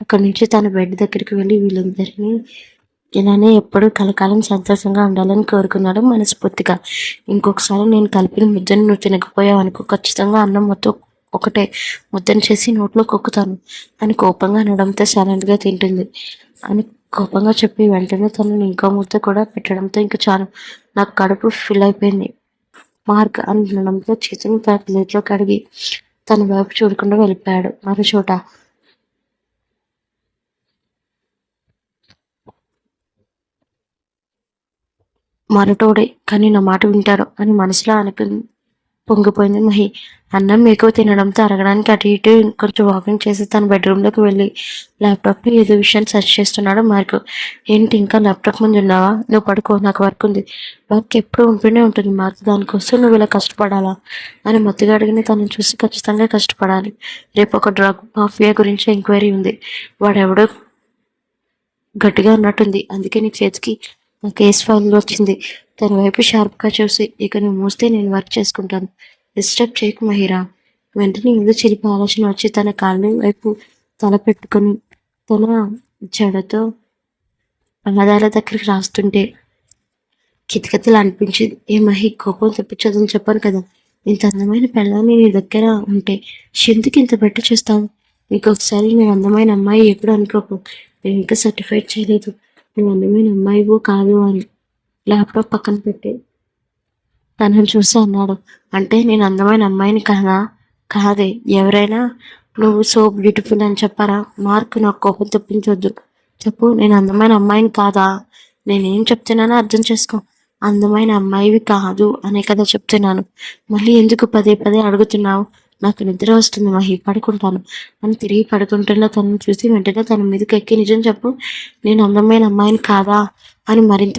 అక్కడి నుంచి తన బెడ్ దగ్గరికి వెళ్ళి వీళ్ళందరినీ ఇలానే ఎప్పుడూ కలకాలం సంతోషంగా ఉండాలని కోరుకున్నాడు మనస్ఫూర్తిగా. ఇంకొకసారి నేను కలిపిన ముద్దను నువ్వు తినకపోయావు అనుకో, ఖచ్చితంగా అన్నం మొత్తం ఒకటే ముద్దను చేసి నోట్లో కొక్కుతాను అని కోపంగా అనడంతో సైలెంట్గా తింటుంది అని కోపంగా చెప్పి వెంటనే తనని ఇంకో ముద్ద కూడా పెట్టడంతో ఇంకా చాలు, నాకు కడుపు ఫిల్ అయిపోయింది మార్క్ అని అనడంతో చేతిని తన ప్లేట్లో కడిగి తన వైపు చూడకుండా వెళ్ళిపోయాడు. మరో చోట మరటోడే కానీ నా మాట వింటారు అని మనసులో అనుకుని పొంగిపోయింది మహి. అన్నం ఎక్కువ తినడంతో అరగడానికి అటు ఇటు కొంచెం వాకింగ్ చేసి తన బెడ్రూమ్లోకి వెళ్ళి ల్యాప్టాప్లో ఏదో విషయం సెర్చ్ చేస్తున్నాడు మార్క్. ఏంటి ఇంకా ల్యాప్టాప్ ముందు ఉన్నావా, నువ్వు పడుకో, నాకు వర్క్ ఉంది. వర్క్ ఎప్పుడు ఉంటూనే ఉంటుంది మార్క్, దానికోసం నువ్వు ఇలా కష్టపడాలా అని మత్తుగా అడిగిన తనని చూసి ఖచ్చితంగా కష్టపడాలి. రేపు ఒక డ్రగ్ మాఫియా గురించి ఎంక్వైరీ ఉంది, వాడెవడో గట్టిగా ఉన్నట్టుంది, అందుకే నీ చేతికి ఆ కేసు ఫైల్ వచ్చింది. తన వైపు షార్ప్గా చూసి, ఇక నువ్వు మూస్తే నేను వర్క్ చేసుకుంటాను, డిస్టర్బ్ చేయకు మహిరా. వెంటనే ఏదో చిలిపి ఆలోచన వచ్చి తన కాళ్ళ వైపు తల పెట్టుకొని తన జడతో పాదాల దగ్గరికి రాస్తుంటే కితకితలు అనిపించింది. ఏ మహి, కోపం తెప్పించదని చెప్పాను కదా, ఇంత అందమైన పిల్లని నీ దగ్గర ఉంటే ఎందుకు ఇంత బెట్ట చేస్తావు. ఇంకొకసారి నువ్వు అందమైన అమ్మాయి ఎప్పుడు అనుకోకు, నేను ఇంకా సర్టిఫైడ్ చేయలేదు నువ్వు అందమైన అమ్మాయివో కాదు అని. ల్యాప్టాప్ పక్కన పెట్టి తనని చూసి అన్నాడు. అంటే నేను అందమైన అమ్మాయిని కాదా? కాదే, ఎవరైనా నువ్వు సో బ్యూటిఫుల్ అని చెప్పారా? మార్క్, నాకు కోపం తెప్పించొద్దు, చెప్పు, నేను అందమైన అమ్మాయిని కాదా? నేనేం చెప్తున్నానో అర్థం చేసుకో. అందమైన అమ్మాయివి కాదు అనే కదా చెప్తున్నాను, మళ్ళీ ఎందుకు పదే పదే అడుగుతున్నావు? నాకు నిద్ర వస్తుంది మహి, పడుకుంటాను అని తిరిగి పడుకుంటున్న తనను చూసి వెంటనే తన మీదకి ఎక్కి, నిజం చెప్పు, నేను అందమైన అమ్మాయిని కాదా అని మరింత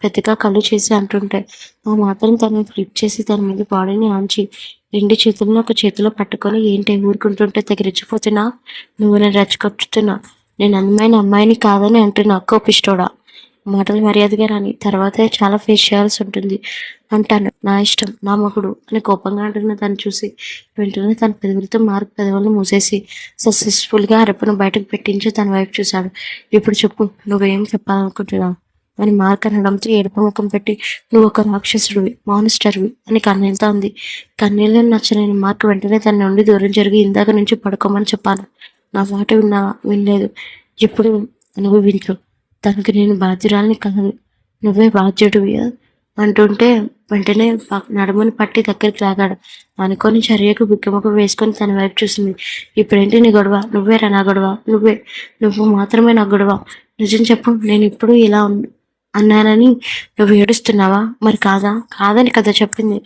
పెద్దగా కళ్ళు చేసి అంటుంటే ఆ మాత్రం తనని ఫ్లిప్ చేసి తన మీద బాడీని ఆంచి రెండు చేతులను ఒక చేతిలో పట్టుకొని, ఏంటి ఊరుకుంటుంటే తెగిరిచ్చిపోతున్నా, నువ్వు నేను రెచ్చగొట్టుతున్నా, నేను అందమైన అమ్మాయిని కాదని అంటున్నా కోపిష్టోడా. మాటలు మర్యాదగా రాని, తర్వాతే చాలా ఫేస్ చేయాల్సి ఉంటుంది అంటాను, నా ఇష్టం, నా మొగుడు అని కోపంగా అంటున్న తను చూసి వెంటనే తన పెదవులతో మార్క్ పెదవులను మూసేసి సక్సెస్ఫుల్గా అరపును బయటకు పెట్టించి తన వైపు చూశాడు. ఇప్పుడు చెప్పు, నువ్వేం చెప్పాలనుకుంటున్నావు అని మార్క్ అనడంతో ఏడుపు ముఖం పెట్టి, నువ్వు ఒక రాక్షసుడివి, మానిస్టర్వి అని కన్నీళ్ళతో అంది. కన్నీళ్ళు నచ్చలేని మార్క్ వెంటనే తన నుండి దూరం జరిగి, ఇందాక నుంచి పడుకోమని చెప్పాను, నా మాట వినలేదు, ఇప్పుడు అనుభవించు, తనకి నేను బాధ్యురాలని కాదు, నువ్వే బాధ్యుడివి అంటుంటే వెంటనే నడుముని పట్టి దగ్గరికి లాగాడు. అనుకోని చర్యకు బిక్కముఖం వేసుకొని తన వైపు చూసింది. ఇప్పుడేంటి నీ గొడవ? నువ్వేరా నా గొడవ? నువ్వు మాత్రమే నా గొడవ, నిజం చెప్పు, నేను ఇప్పుడు ఇలా అన్నానని నువ్వు ఏడుస్తున్నావా? మరి కాదని కదా చెప్పింది.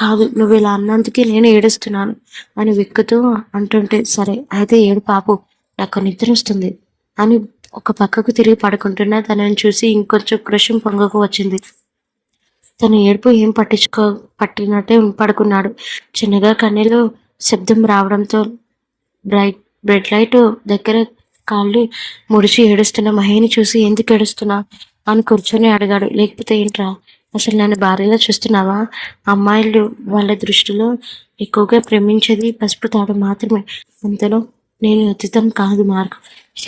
కాదు, నువ్వు ఇలా అన్నందుకే నేను ఏడుస్తున్నాను అని విక్కుతూ అంటుంటే, సరే అయితే ఏడు పాపు, నాకు నిద్ర వస్తుంది అని ఒక పక్కకు తిరిగి పడుకుంటున్నా తనని చూసి ఇంకొంచెం కృషం పొంగకు వచ్చింది. తన ఏడుపు ఏం పట్టినట్టే పడుకున్నాడు. చిన్నగా కన్నీళ్ళు శబ్దం రావడంతో బ్రెడ్ లైట్ దగ్గర కాళ్ళు ముడిచి ఏడుస్తున్న మహిని చూసి, ఎందుకు ఏడుస్తున్నా అని కూర్చొని అడిగాడు. లేకపోతే ఏంట్రా, అసలు నన్ను భార్యలో చూస్తున్నావా? అమ్మాయిలు వాళ్ళ దృష్టిలో ఎక్కువగా ప్రేమించేది పసుపు తాడు మాత్రమే, అంతలో నేను అతీతం కాదు మార్క్.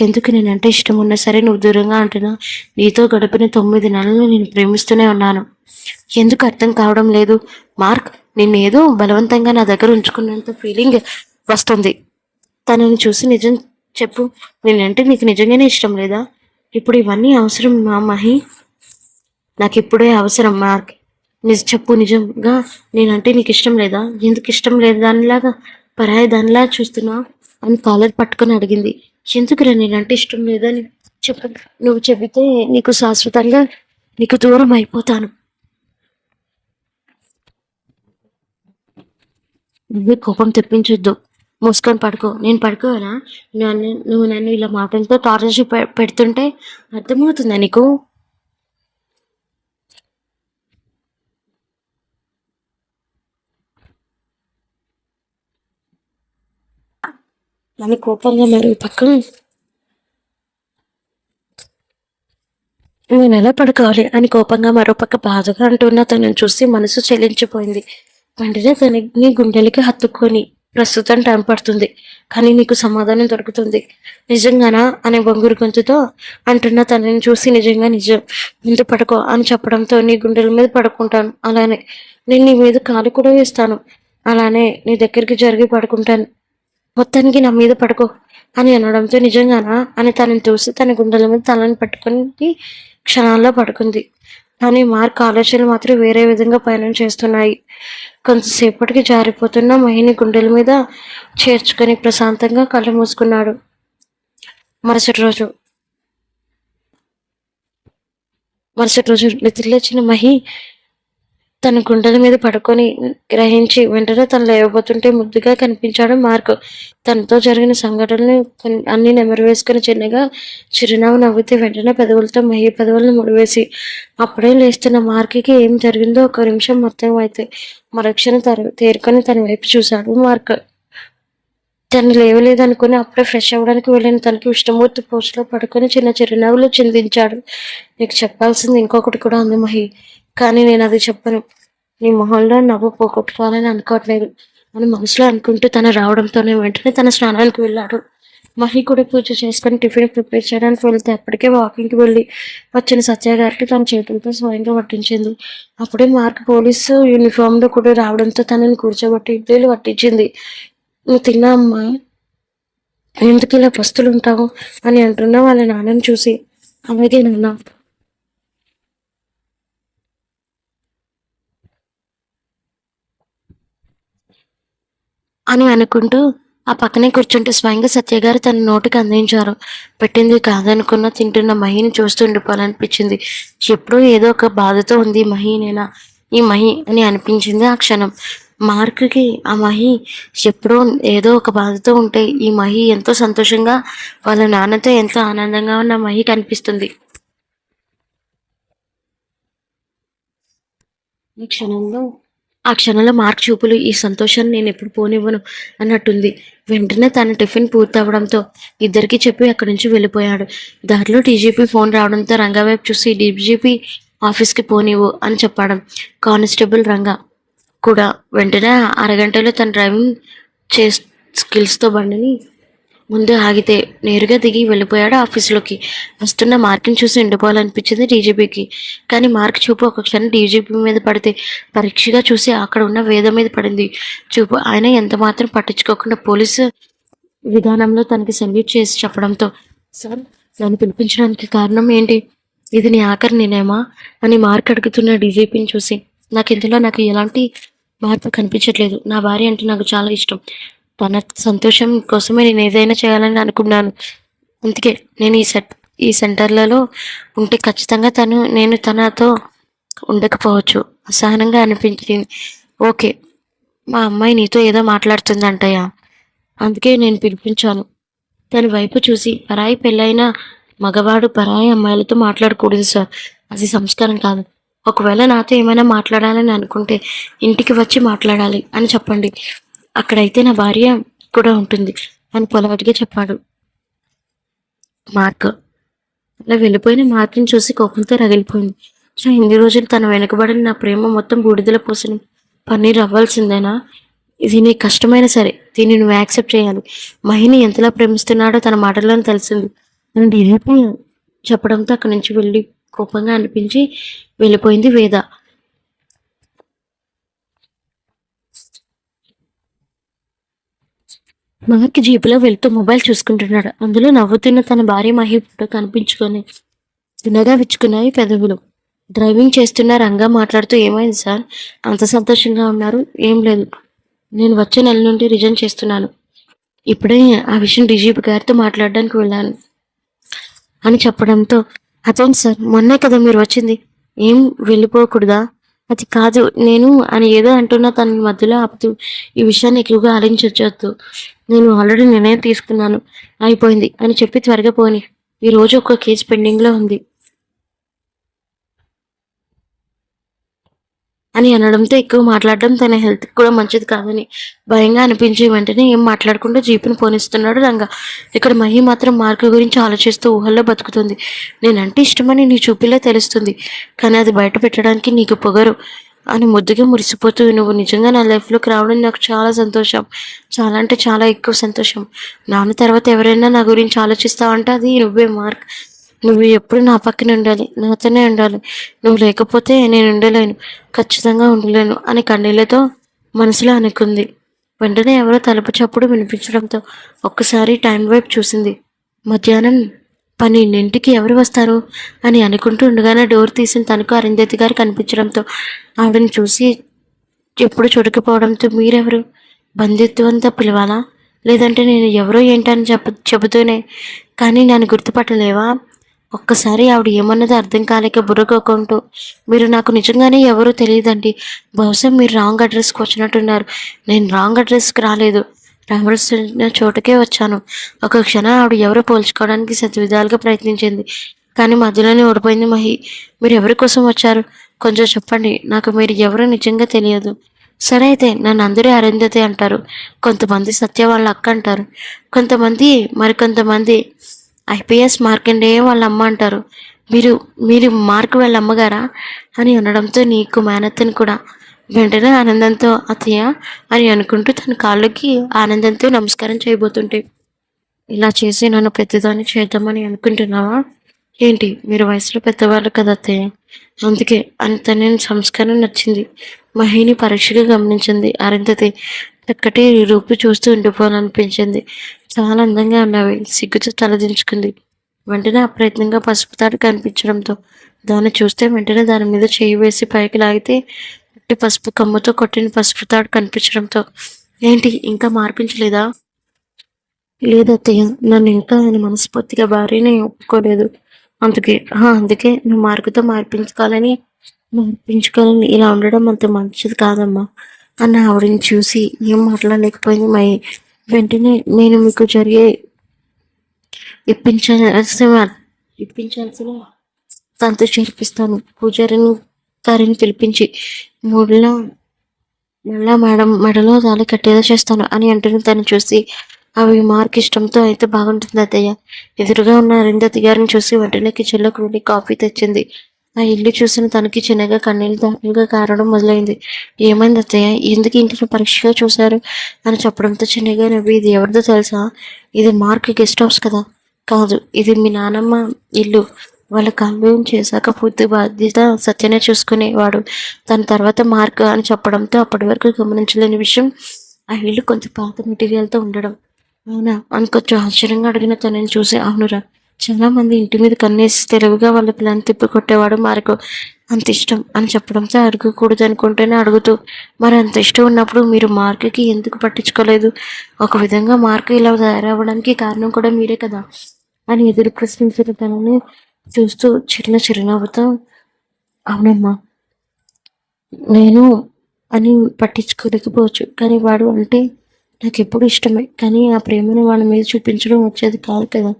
ఎందుకు నేనంటే ఇష్టం ఉన్నా సరే నువ్వు దూరంగా అంటున్నా, నీతో గడిపిన 9 నెలలు నేను ప్రేమిస్తూనే ఉన్నాను, ఎందుకు అర్థం కావడం లేదు మార్క్? నిన్నేదో బలవంతంగా నా దగ్గర ఉంచుకున్నంత ఫీలింగ్ వస్తుంది. తనని చూసి, నిజం చెప్పు, నేనంటే నీకు నిజంగానే ఇష్టం లేదా? ఇప్పుడు ఇవన్నీ అవసరం మా మహి, నాకు ఇప్పుడే అవసరం మార్క్, చెప్పు, నిజంగా నేనంటే నీకు ఇష్టం లేదా? ఎందుకు ఇష్టం లేదు దానిలాగా పరాయి దానిలా చూస్తున్నా అని కాలర్ పట్టుకొని అడిగింది. ఎందుకురా నేనంటే ఇష్టం లేదని చెప్పు, నువ్వు చెబితే నీకు శాశ్వతంగా నీకు దూరం అయిపోతాను. నువ్వే కోపం తెప్పించొద్దు, మూసుకొని పడుకో. నేను పడుకోనా? నువ్వు నన్ను ఇలా మాటలతో టార్చర్ పెడుతుంటే అర్థమవుతుందా నీకు? నన్ను కోపంగా మరి పక్కన నేను ఎలా పడుకోవాలి అని కోపంగా మరోపక్క బాధగా అంటున్న తనని చూసి మనసు చెల్లించిపోయింది. వెంటనే తనని గుండెలకి హత్తుకొని ప్రస్తుతం టైం పడుతుంది, కానీ నీకు సమాధానం దొరుకుతుంది. నిజంగానా అనే బొంగురు గొంతుతో అంటున్న తనని చూసి నిజంగా నిజం, ముందు పడుకో అని చెప్పడంతో నీ గుండెల మీద పడుకుంటాను. అలానే నేను నీ మీద కాలు కూడా వేస్తాను. అలానే నీ దగ్గరికి జరిగి పడుకుంటాను. మొత్తానికి నా మీద పడుకో అని అనడంతో నిజంగానా అని తనని చూసి తన గుండెల మీద తలని పట్టుకొని క్షణాల్లో పడుకుంది. కానీ మార్క్ ఆలోచనలు మాత్రం వేరే విధంగా పయనం చేస్తున్నాయి. కొంతసేపటికి జారిపోతున్న మహిని గుండెల మీద చేర్చుకొని ప్రశాంతంగా కళ్ళు మూసుకున్నాడు. మరుసటి రోజు నిద్రలేచిన మహి తన గుండెల మీద పడుకొని గ్రహించి వెంటనే తను లేవబోతుంటే ముద్దుగా కనిపించాడు మార్క్. తనతో జరిగిన సంఘటనలు అన్ని నెమరు వేసుకుని చిన్నగా చిరునవ్వు నవ్వితే వెంటనే పెదవులతో మహి పెదవులను ముడివేసి అప్పుడే లేస్తున్న మార్క్కి ఏం జరిగిందో ఒక నిమిషం మొత్తం అయితే మరుక్షణం తేరుకొని తన వైపు చూశాడు మార్క్. తను లేవలేదనుకుని అప్పుడే ఫ్రెష్ అవ్వడానికి వెళ్ళిన తనకి విష్ణుమూర్తి పోస్టులో పడుకొని చిన్న చిరునవ్వులు చిందించాడు. నీకు చెప్పాల్సింది ఇంకొకటి కూడా ఉంది మహి, కానీ నేను అది చెప్పను. నీ మొహంలో నవ్వు పోగొట్టుకోవాలని అనుకోవట్లేదు అని మనసులో అనుకుంటూ తను రావడంతోనే వెంటనే తన స్నానానికి వెళ్ళాడు. మహి కూడా పూజ చేసుకొని టిఫిన్ ప్రిపేర్ చేయడానికి వెళ్తే అప్పటికే వాకింగ్కి వెళ్ళి వచ్చిన సత్య గారికి తన చేతులతో స్వయంగా పట్టించింది. అప్పుడే మార్క్ పోలీసు యూనిఫామ్లో కూడా రావడంతో తనని కూర్చోబట్టి ఇడ్లీలు పట్టించింది. నువ్వు తిన్నా అమ్మా, ఎందుకు ఇలా పస్తులు ఉంటావు అని అంటున్నా వాళ్ళ నాన్నని చూసి. అలాగే నాన్న అని అనుకుంటూ ఆ పక్కనే కూర్చుంటే స్వయంగా సత్యగారు తన నోటికి అందించారు. పెట్టింది కాదనుకున్న తింటున్న మహిని చూస్తూ ఉండిపోవాలనిపించింది. ఎప్పుడూ ఏదో ఒక బాధతో ఉంది మహినేనా ఈ మహి అని అనిపించింది ఆ క్షణం. మార్క్కి ఆ మహి ఎప్పుడో ఏదో ఒక బాధతో ఉంటే ఈ మహి ఎంతో సంతోషంగా వాళ్ళ నాన్నతో ఎంతో ఆనందంగా ఉన్న మహి కనిపిస్తుంది. ఈ క్షణంలో ఆ క్షణంలో మార్క్ చూపులు ఈ సంతోషాన్ని నేను ఎప్పుడు పోనివ్వను అన్నట్టుంది. వెంటనే తన టిఫిన్ పూర్తవడంతో ఇద్దరికి చెప్పి అక్కడి నుంచి వెళ్ళిపోయాడు. దారిలో డీజీపీ ఫోన్ రావడంతో రంగా వైపు చూసి డీజీపీ ఆఫీస్కి పోనివ్వు అని చెప్పాడు. కానిస్టేబుల్ రంగా కూడా వెంటనే అరగంటలో తన డ్రైవింగ్ చే స్కిల్స్తో బండిని ముందు ఆగితే నేరుగా దిగి వెళ్ళిపోయాడు ఆఫీసులోకి. వస్తున్న మార్క్ని చూసి ఉండిపోవాలనిపించింది డీజీపీకి. కానీ మార్క్ చూపు ఒక క్షణం డీజీపీ మీద పడితే పరీక్షగా చూసి అక్కడ ఉన్న వేద మీద పడింది చూపు. ఆయన ఎంత మాత్రం పట్టించుకోకుండా పోలీసు విధానంలో తనకి సల్యూట్ చేసి చెప్పడంతో, సార్ నన్ను పిలిపించడానికి కారణం ఏంటి? ఇది నీ ఆఖరి నేనేమా అని మార్క్ అడుగుతున్న డీజీపీని చూసి, నాకు ఎలాంటి మార్పు కనిపించట్లేదు. నా భార్య అంటే నాకు చాలా ఇష్టం. తన సంతోషం కోసమే నేను ఏదైనా చేయాలని అనుకున్నాను. అందుకే నేను ఈ సెంటర్లలో ఉంటే ఖచ్చితంగా నేను తనతో ఉండకపోవచ్చు. అసహనంగా అనిపించింది. ఓకే, మా అమ్మాయి నీతో ఏదో మాట్లాడుతుందంటయ్యా, అందుకే నేను పిలిపించాను. తన వైపు చూసి, పరాయి పెళ్ళైన మగవాడు పరాయి అమ్మాయిలతో మాట్లాడకూడదు సార్, అది సంస్కారం కాదు. ఒకవేళ నాతో ఏమైనా మాట్లాడాలని అనుకుంటే ఇంటికి వచ్చి మాట్లాడాలి అని చెప్పండి. అక్కడైతే నా భార్య కూడా ఉంటుంది అని పొలవటిగా చెప్పాడు మార్క్. అలా వెళ్ళిపోయిన మార్క్ని చూసి కోపంతో రగిలిపోయింది. సో ఇన్ని రోజులు తన వెనుకబడిన నా ప్రేమ మొత్తం బూడిదల పోసిన పన్నీర్ అవ్వాల్సిందేనా? ఇది నీకు కష్టమైనా సరే దీన్ని నువ్వు యాక్సెప్ట్ చేయాలి. మహిని ఎంతలా ప్రేమిస్తున్నాడో తన మాటల్లోనే తెలిసింది అని డీజీపీ చెప్పడంతో అక్కడి నుంచి వెళ్ళి కోపంగా అనిపించి వెళ్ళిపోయింది వేద. మార్క్ జీపులో వెళ్తూ మొబైల్ చూసుకుంటున్నాడు. అందులో నవ్వుతున్న తన భార్య మహి ఫోటో కనిపించుకొని చిన్నగా విచ్చుకున్నాయి పెదవులు. డ్రైవింగ్ చేస్తున్న రంగా మాట్లాడుతూ, ఏమైంది సార్ అంత సంతోషంగా ఉన్నారు? ఏం లేదు, నేను వచ్చే నెల నుండి రిజైన్ చేస్తున్నాను. ఇప్పుడే ఆ విషయం డీజీపీ గారితో మాట్లాడడానికి వెళ్ళాను అని చెప్పడంతో, అదేంటి సార్ మొన్నే కదా మీరు వచ్చింది, ఏం వెళ్ళిపోకూడదా అది కాదు నేను అని ఏదో అంటున్నా తన మధ్యలో ఆపుతూ, ఈ విషయాన్ని ఎక్కువగా ఆలోచించొద్దు. నేను ఆల్రెడీ నిర్ణయం తీసుకున్నాను. అయిపోయింది అని చెప్పి త్వరగా పోని. ఈ రోజు ఒక కేసు పెండింగ్‌లో ఉంది అని అనడంతో ఎక్కువ మాట్లాడడం తన హెల్త్‌కి కూడా మంచిది కాదని భయంగా అనిపించి వెంటనే ఏం మాట్లాడకుండా జీపుని పోనిస్తున్నాడు రంగ. ఇక్కడ మహి మాత్రం మార్క్ గురించి ఆలోచిస్తూ ఊహల్లో బతుకుతుంది. నేనంటే ఇష్టమని నీ చూపులో తెలుస్తుంది. కానీ అది బయట పెట్టడానికి నీకు పొగరు అని ముద్దుగా మురిసిపోతూ, నువ్వు నిజంగా నా లైఫ్‌లోకి రావడం నాకు చాలా సంతోషం. చాలా అంటే చాలా ఎక్కువ సంతోషం. నాన్న తర్వాత ఎవరైనా నా గురించి ఆలోచిస్తావంటే అది నువ్వే మార్క్. నువ్వు ఎప్పుడు నా పక్కన ఉండాలి. నాతోనే ఉండాలి. నువ్వు లేకపోతే నేను ఉండలేను. ఖచ్చితంగా ఉండలేను అని కన్నీళ్లతో మనసులో అనుకుంది. వెంటనే ఎవరో తలుపు చప్పుడు వినిపించడంతో ఒక్కసారి టైం వైపు చూసింది. మధ్యాహ్నం 12ంటికి ఎవరు వస్తారు అని అనుకుంటూ ఉండగానే డోర్ తీసిన తనకు అరుంధతి గారు కనిపించడంతో ఆవిడని చూసి ఎప్పుడు చూడకపోవడంతో, మీరెవరు? బంధుత్వంతో పిలవాలా? లేదంటే నేను ఎవరో ఏంటని చెబుతూనే కానీ నన్ను గుర్తుపట్టలేవా? ఒక్కసారి ఆవిడ ఏమన్నదో అర్థం కాలేక బుర్రగొక్కుంటూ, మీరు నాకు నిజంగానే ఎవరో తెలియదండి. బహుశా మీరు రాంగ్ అడ్రస్కి వచ్చినట్టున్నారు. నేను రాంగ్ అడ్రస్కి రాలేదు. రావాల్సిన చోటుకే వచ్చాను. ఒక క్షణం ఆవిడ ఎవరో పోల్చుకోవడానికి విధాలుగా ప్రయత్నించింది. కానీ మధ్యలోనే ఓడిపోయింది మహి. మీరు ఎవరి కోసం వచ్చారు? కొంచెం చెప్పండి. నాకు మీరు ఎవరో నిజంగా తెలియదు. సరే అయితే నన్ను అందరూ అరుంధతి అంటారు. కొంతమంది సత్య వాళ్ళ అక్క అంటారు. మరికొంతమంది ఐపీఎస్ మార్కండేయ వాళ్ళ అమ్మ అంటారు. మీరు మీరు మార్క్ వాళ్ళ అమ్మగారా అని అనడంతో నీకు మేనత్తని కూడా. వెంటనే ఆనందంతో అత్తయ్య అని అనుకుంటూ తన కాళ్ళకి ఆనందంతో నమస్కారం చేయబోతుంటే, ఇలా చేసి నన్ను పెద్దదాన్ని చేద్దామని అనుకుంటున్నావా ఏంటి? మీరు వయసులో పెద్దవాళ్ళు కదా అత్తయ్య, అందుకే అంత నేను సంస్కారం నచ్చింది. మహిని పరీక్షగా గమనించింది అరుంధతి. చక్కటి రూపు చూస్తూ ఉండిపోవాలనిపించింది. చాలా అందంగా ఉన్నవి. సిగ్గుతో తలదించుకుంది. వెంటనే అప్రయత్నంగా పసుపు తాడు కనిపించడంతో దాన్ని చూస్తే వెంటనే దాని మీద చేయి వేసి పైకి లాగితే ఉట్టి పసుపు కమ్ముతో కొట్టిన పసుపు తాడు కనిపించడంతో, ఏంటి ఇంకా మార్పించలేదా? లేదత్తయ్య, నన్ను ఇంకా ఆయన మనస్ఫూర్తిగా భార్యని ఒప్పుకోలేదు. అందుకే నువ్వు మార్పించుకోవాలని ఇలా ఉండడం అంత మంచిది కాదమ్మా అన్న ఆవిడని చూసి ఏం మాట్లాడలేకపోయింది మై. వెంటనే నేను మీకు జరిగే ఇప్పించాల్సిన తనతో చేర్పిస్తాను. పూజారిని గారిని పిలిపించి మూడులో మళ్ళా మెడలో తాళి కట్టేలా చేస్తాను అని అంటున్న తను చూసి, అవి మార్క్ ఇష్టంతో అయితే బాగుంటుంది అత్తయ్య. ఎదురుగా ఉన్న అరుంధతి గారిని చూసి వెంటనే కిచెన్లోకి వెళ్ళి కాఫీ తెచ్చింది. ఆ ఇల్లు చూసిన తనకి చిన్నగా కన్నీళ్ళు దారులుగా కారడం మొదలైంది. ఏమైంది అత్తయ్య? ఎందుకు ఇంటిని పరీక్షగా చూశారు అని చెప్పడంతో చిన్నగా నవ్వి, ఇది ఎవరిదో తెలుసా? ఇది మార్క్ గెస్ట్ హౌస్ కదా? కాదు, ఇది మీ నానమ్మ ఇల్లు. వాళ్ళ కావ్యం చేశాక పూర్తి బాధ్యత సత్యనే చూసుకునేవాడు. దాని తర్వాత మార్క్ అని చెప్పడంతో అప్పటి వరకు గమనించలేని విషయం ఆ ఇల్లు కొంచెం పాత మెటీరియల్తో ఉండడం. అవునా అని కొంచెం ఆశ్చర్యంగా అడిగిన తనని చూసి, అవునురా, చాలా మంది ఇంటి మీద కన్నేసి తెలివిగా వాళ్ళ ప్లాన్ తిప్పి కొట్టేవాడు మార్కు. అంత ఇష్టం అని చెప్పడంతో అడగకూడదు అనుకుంటేనే అడుగుతూ, మరి అంత ఇష్టం ఉన్నప్పుడు మీరు మార్కుకి ఎందుకు పట్టించుకోలేదు? ఒక విధంగా మార్కు ఇలా తయారవ్వడానికి కారణం కూడా మీరే కదా అని ఎదురు ప్రశ్నించిన తనని చూస్తూ చిరునవ్వుతో, అవునమ్మా, నేను అని పట్టించుకోలేకపోవచ్చు, కానీ వాడు అంటే నాకు ఎప్పుడు ఇష్టమే. కానీ ఆ ప్రేమను వాళ్ళ మీద చూపించడం వచ్చేది కాదు కదా.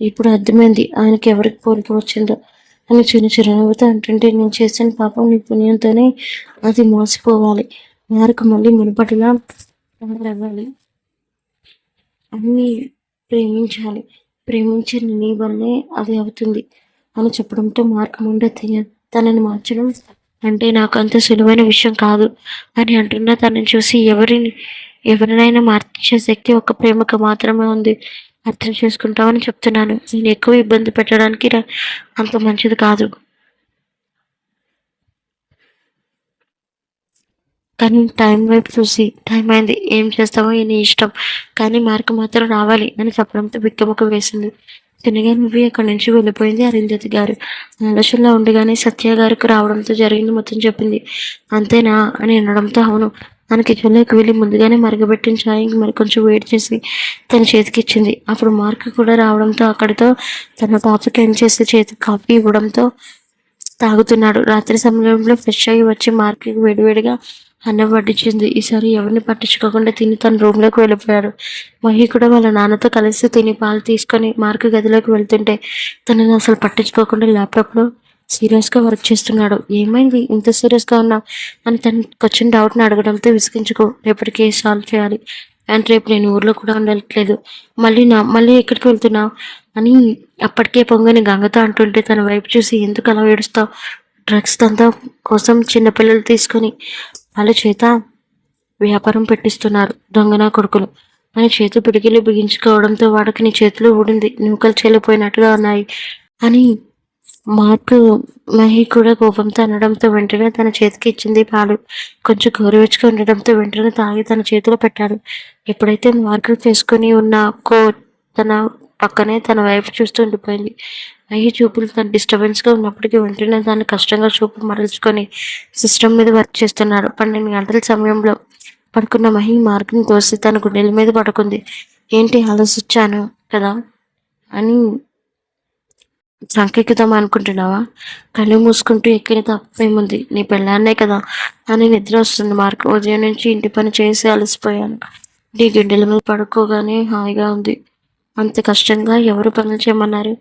ఇప్పుడు అర్థమైంది ఆయనకి ఎవరికి పోలిక వచ్చిందో అని చిరునవ్వుతో అంటుంటే, నేను చేసిన పాపం నీ పుణ్యంతోనే అది మోసిపోవాలి. వారికి మళ్ళీ మునుపటిలా తయారవ్వాలి. అన్నీ ప్రేమించాలి. ప్రేమించిన నీ వల్లే అది అవుతుంది అని చెప్పడంతో మార్క్ ముందెత్తయ్య తనని మార్చడం అంటే నాకు అంత సులువైన విషయం కాదు అని అంటున్నా తనని చూసి, ఎవరినైనా మార్చే శక్తి ఒక ప్రేమకు మాత్రమే ఉంది. అర్థం చేసుకుంటామని చెప్తున్నాను. నేను ఎక్కువ ఇబ్బంది పెట్టడానికి అంత మంచిది కాదు. కానీ టైం వైపు చూసి, టైం అయింది, ఏం చేస్తావో నీ ఇష్టం, కానీ మార్క్ మాత్రం రావాలి అని చెప్పడంతో బిక్కముక్క వేసింది. చిన్నగా నువ్వు అక్కడి నుంచి వెళ్ళిపోయింది అరుంధతి గారు. ఆలోచనలో ఉండగానే సత్య గారికి రావడంతో జరిగింది మొత్తం చెప్పింది. అంతేనా అని అనడంతో, అవును. తన కిచెన్లోకి వెళ్ళి ముందుగానే మరగబెట్టిన ఛాయ్ మరి కొంచెం వేడి చేసి తన చేతికి ఇచ్చింది. అప్పుడు మార్క్ కూడా రావడంతో అక్కడితో తన పాపకి ఏం చేసి చేతికి కాఫీ ఇవ్వడంతో తాగుతున్నాడు. రాత్రి సమయంలో ఫ్రెష్ అయ్యి వచ్చి మార్క్కి వేడివేడిగా అన్నం వడ్డించింది. ఈసారి ఎవరిని పట్టించుకోకుండా తిని తన రూమ్లోకి వెళ్ళిపోయాడు. మహి కూడా వాళ్ళ నాన్నతో కలిసి తిని పాలు తీసుకొని మార్క్ గదిలోకి వెళ్తుంటే తనని అసలు పట్టించుకోకుండా ల్యాప్టాప్లో సీరియస్గా వర్క్ చేస్తున్నాడు. ఏమైంది ఇంత సీరియస్గా ఉన్నావు అని తనకు వచ్చిన డౌట్ని అడగడంతో విసిగించుకో, రేపటి కేసు సాల్వ్ చేయాలి అండ్ రేపు నేను ఊర్లో కూడా ఉండట్లేదు, మళ్ళీ ఎక్కడికి వెళ్తున్నావు అని అప్పటికే పొంగని గంగతో అంటుంటే తన వైపు చూసి ఎందుకు అలా ఏడుస్తావు, డ్రగ్స్ దందా కోసం చిన్నపిల్లలు తీసుకొని వాళ్ళ చేత వ్యాపారం పెట్టిస్తున్నారు దొంగన కొడుకులు అని చేతు పిడికిలు బిగించుకోవడంతో వాడికి నీ చేతిలో ఊడింది, నూకలు చెల్లిపోయినట్టుగా ఉన్నాయి అని మార్క్ మహి కూడా కోపంతో అనడంతో వెంటనే తన చేతికి ఇచ్చింది పాలు. కొంచెం గోరువెచ్చగా ఉండడంతో వెంటనే తాగి తన చేతిలో పెట్టాడు. ఎప్పుడైతే మార్క్ చేసుకుని ఉన్న తన పక్కనే తన వైపు చూస్తూ ఉండిపోయింది. మహి చూపులు తన డిస్టర్బెన్స్గా ఉన్నప్పటికీ వెంటనే దాన్ని కష్టంగా చూపు మరల్చుకొని సిస్టమ్ మీద వర్క్ చేస్తున్నాడు. 12 గంటల సమయంలో పడుకున్న మహి మార్క్ని తోసి తన గుండెల మీద పడుకుంది. ఏంటి ఆలోచించాను కదా అని సంకేతం అనుకుంటున్నావా? కళ్ళు మూసుకుంటూ ఎక్కిన తప్పేముంది, నీ పెళ్ళాన్నే కదా అని నిద్ర వస్తుంది మార్క్. ఉదయం నుంచి ఇంటి పని చేసి అలసిపోయాను, నీ గుండెల మీద పడుకోగానే హాయిగా ఉంది. అంత కష్టంగా ఎవరు పనులు చేయమన్నారు?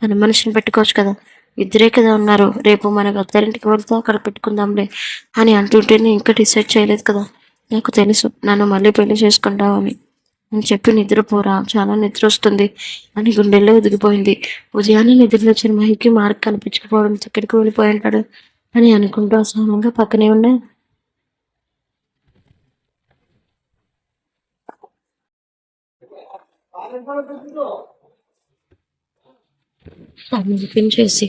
మన మనిషిని పెట్టుకోవచ్చు కదా, ఇద్దరే కదా ఉన్నారు, రేపు మన అత్తారింటికి వెళ్తే అక్కడ పెట్టుకుందాంలే అని అంటుంటేనే ఇంకా డిసైడ్ చేయలేదు కదా, నాకు తెలుసు నన్ను మళ్ళీ పెళ్లి చేసుకుంటావని అని చెప్పి నిద్రపోరా, చాలా నిద్ర వస్తుంది అని గుండెల్లో ఒదిగిపోయింది. ఉదయాన్నే నిద్రలో వచ్చిన మహికి మార్క్ కనిపించకపోవడం ఎక్కడికి వెళ్ళిపోయి ఉంటాడు అని అనుకుంటూ అసహనంగా పక్కనే ఉన్న ఓపెన్ చేసి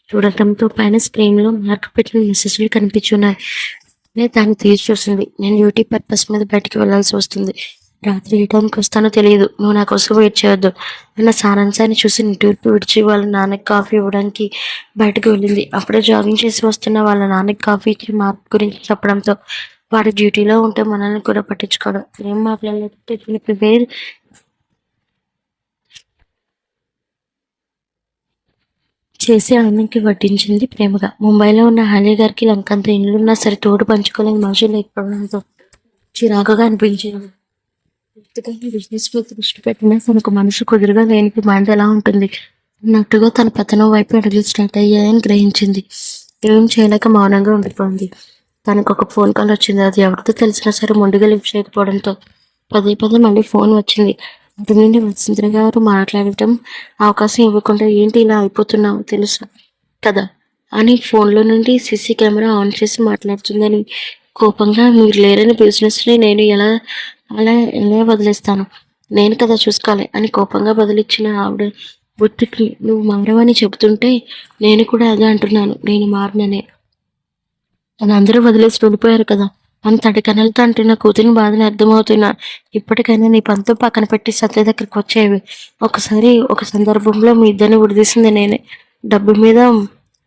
చూడటంతో పైన స్క్రీన్లో మార్క్ పెట్టిన మెసేజ్లు కనిపించున్నాయి. దాన్ని తీసి చూసింది. నేను డ్యూటీ పర్పస్ మీద బయటికి వెళ్లాల్సి వస్తుంది, రాత్రి ఏ టైంకి వస్తానో తెలియదు, నువ్వు నా కోసం వెయిట్ చేయొద్దు అన్న సారాంశాన్ని చూసి నిట్టూర్పు విడిచి వాళ్ళ నాన్నకి కాఫీ ఇవ్వడానికి బయటకు వెళ్ళింది. అప్పుడే జాగింగ్ చేసి వస్తున్న వాళ్ళ నాన్నకి కాఫీ ఇచ్చి మార్క్ గురించి చెప్పడంతో వాడి డ్యూటీలో ఉంటే మనల్ని కూడా పట్టించుకోవడం ఏం మాట్లాడలేకపోతే ప్రిపేర్ చేసి ఆమెకి వడ్డించింది ప్రేమగా. ముంబైలో ఉన్న హాలీ గారికి లంకంత ఇల్లున్నా సరే తోడు పంచుకోలేని మనుషులు లేకపోవడంతో చిరాకుగా అనిపించింది. బిజినెస్ మీద దృష్టి పెట్టినా తనకు మనసు కుదురుగా లేనికి మైండ్ ఎలా ఉంటుంది అన్నట్టుగా తన పతనం వైపు అడుగులు స్టార్ట్ అయ్యాయని గ్రహించింది. ఏం చేయలేక మౌనంగా ఉండిపోయింది. తనకు ఒక ఫోన్ కాల్ వచ్చింది. అది ఎవరితో తెలిసినా సరే మొండిగా లిఫ్ట్ చేయకపోవడంతో పదే పదే మళ్ళీ ఫోన్ వచ్చింది. అటు నుండి వసుంధర గారు మాట్లాడటం అవకాశం ఇవ్వకుండా ఏంటి ఇలా అయిపోతున్నావు తెలుసు కదా అని ఫోన్లో నుండి సీసీ కెమెరా ఆన్ చేసి మాట్లాడుతుందని కోపంగా మీరు లేరని బిజినెస్ని నేను ఎలా వదిలేస్తాను, నేను కదా చూసుకోవాలి అని కోపంగా బదిలిచ్చిన ఆవిడ బుద్ధికి నువ్వు మారవని చెబుతుంటే నేను కూడా అదే అంటున్నాను, నేను మారిననే, అని అందరూ వదిలేసి వెళ్ళిపోయారు కదా అని తడి కన్నెలతో అంటున్న కూతురిని బాధని అర్థమవుతున్నా. ఇప్పటికైనా నీ పంతం పక్కన పెట్టి సత్య దగ్గరికి వచ్చేవి. ఒక సందర్భంలో మీ ఇద్దరిని విడదీసింది నేనే. డబ్బు మీద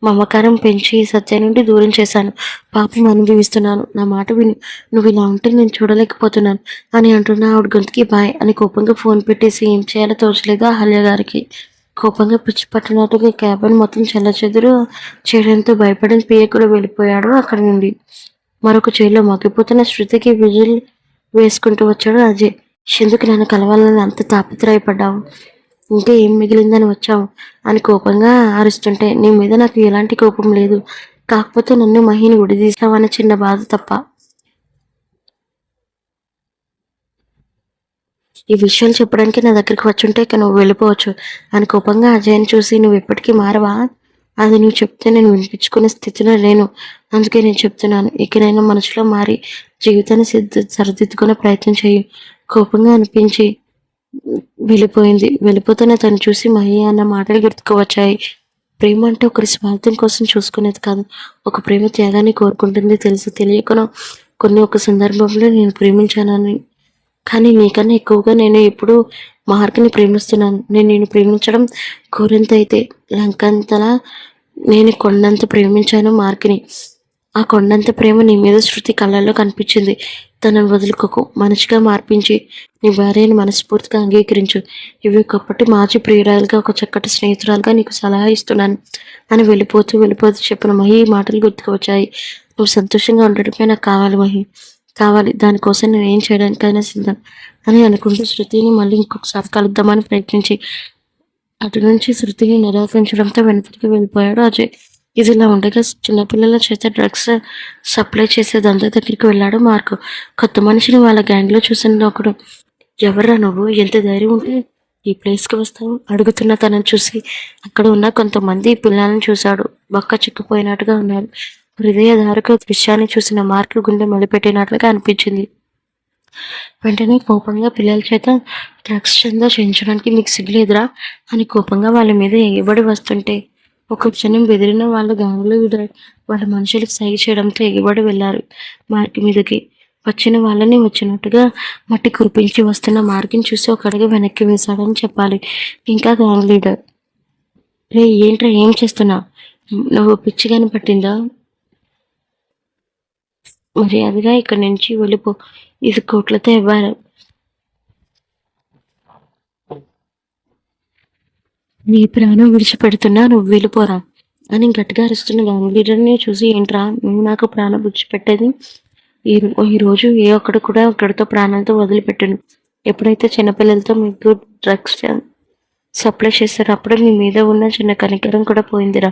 మమకారం పెంచి సత్య నుండి దూరం చేశాను, పాపం అనుభవిస్తున్నాను, నా మాట విని నువ్వు ఇలా ఉంటే నేను చూడలేకపోతున్నాను అని అంటున్నా ఆవిడ గొంతుకి బాయ్ అని కోపంగా ఫోన్ పెట్టేసి ఏం చేయాలో తోచలేదు అహల్య గారికి. కోపంగా పిచ్చి పట్టినట్టుగా క్యాబిన్ మొత్తం చెల్లచెదురు చేయడంతో భయపడిన పిఏ కూడా వెళ్ళిపోయాడు అక్కడి నుండి. మరొక చేయిలో మగ్గిపోతున్న శృతికి విజిల్ వేసుకుంటూ వచ్చాడు అజయ్. ఎందుకు నన్ను కలవాలని అంత తాపత్రయపడ్డావు, ఇంకా ఏం మిగిలిందని వచ్చావు అని కోపంగా అరుస్తుంటే నీ మీద నాకు ఎలాంటి కోపం లేదు, కాకపోతే నన్ను మహిని విడదీసావన్న చిన్న బాధ తప్ప. ఈ విషయాలు చెప్పడానికి నా దగ్గరికి వచ్చుంటే ఇక నువ్వు వెళ్ళిపోవచ్చు అని కోపంగా అజయ్ని చూసి నువ్వు ఎప్పటికీ మారవా, అది నువ్వు చెప్తే నేను వినిపించుకునే స్థితిలో లేను, అందుకే నేను చెప్తున్నాను ఇకనైనా మనసులో మారి జీవితాన్ని సరిదిద్దుకునే ప్రయత్నం చెయ్యి. కోపంగా అనిపించి వెళ్ళిపోతున్న తను చూసి మహి అన్న మాటలు గుర్తుకు వచ్చాయి. ప్రేమ అంటే ఒకరి స్వార్థం కోసం చూసుకునేది కాదు, ఒక ప్రేమ త్యాగాన్ని కోరుకుంటుంది. తెలిసి తెలియకనో ఒక సందర్భంలో నేను ప్రేమించానని, కానీ నీకన్నా ఎక్కువగా నేను ఎప్పుడు మార్క్ని ప్రేమిస్తున్నాను. నేను ప్రేమించడం కోరింత అయితే లంకంతలా నేను కొండంత ప్రేమించాను మార్క్ని. ఆ కొండంత ప్రేమ నీ మీద శృతి కళ్ళల్లో కనిపించింది. తనను వదులుకోకు, మనిషిగా మార్పించి నీ భార్యని మనస్ఫూర్తిగా అంగీకరించు. ఇవి ఒకప్పటి మాజీ ప్రియురాలుగా, ఒక చక్కటి స్నేహితురాలుగా నీకు సలహా ఇస్తున్నాను అని వెళ్ళిపోతూ వెళ్ళిపోతూ చెప్పిన మహి ఈ మాటలు గుర్తుకు వచ్చాయి. నువ్వు సంతోషంగా ఉండడమే నాకు కావాలి మహి, కావాలి. దానికోసం నేను ఏం చేయడానికైనా సిద్ధం అని అనుకుంటూ శృతిని మళ్ళీ ఇంకొకసారి కలుద్దామని ప్రయత్నించి అటు నుంచి శృతిని నిరాకరించడంతో వెనక్కి వెళ్ళిపోయాడు అజయ్. ఇదిలా ఉండగా చిన్నపిల్లల చేత డ్రగ్స్ సప్లై చేసే దందా దగ్గరికి వెళ్ళాడు మార్క్. కొత్త మనిషిని వాళ్ళ గ్యాంగ్లో చూసిన ఒకడు, ఎవర్రా నువ్వు, ఎంత ధైర్యం ఉంటే ఈ ప్లేస్కి వస్తావు అడుగుతున్న తనని చూసి అక్కడ ఉన్న కొంతమంది పిల్లలను చూశాడు. బక్క చిక్కిపోయినట్టుగా ఉన్నారు. హృదయధారక దృశ్యాన్ని చూసిన మార్క్ గుండె మొదలుపెట్టినట్లుగా అనిపించింది. వెంటనే కోపంగా పిల్లల చేత డ్రగ్స్ చందా చేయించడానికి మీకు సిగ్గులేదురా అని కోపంగా వాళ్ళ మీద ఎగబడి వస్తుంటే ఒక క్షణం బెదిరిన వాళ్ళ గాంగులు వాళ్ళ మనుషులకు సైగ చేయడంతో ఎగబడి వెళ్ళారు మార్క్ మీదకి. వచ్చిన వాళ్ళని వచ్చినట్టుగా మట్టి కురిపించి వస్తున్న మార్కిని చూసి ఒక అడుగు వెనక్కి వేశాడని చెప్పాలి. ఇంకా గ్యాంగ్ లీడర్, రే ఏంట్రా ఏం చేస్తున్నా, నువ్వు పిచ్చిగాని పట్టిందా, మర్యాదగా ఇక్కడి నుంచి వెళ్ళిపో, ఇది కోట్లతో ఇవ్వాలి, నీ ప్రాణం విడిచిపెడుతున్నా, నువ్వు వెళ్ళిపోరా అని గట్టిగా అరుస్తున్న గ్యాంగ్ లీడర్ని చూసి, ఏంట్రా నువ్వు నాకు ప్రాణం విడిచిపెట్టేది, ఈ రోజు ఏ ఒక్కడు కూడా ఒక్కడితో ప్రాణాలతో వదిలిపెట్టను. ఎప్పుడైతే చిన్నపిల్లలతో మీకు డ్రగ్స్ సప్లై చేస్తారో అప్పుడే మీ మీద ఉన్న చిన్న కనికరం కూడా పోయిందిరా.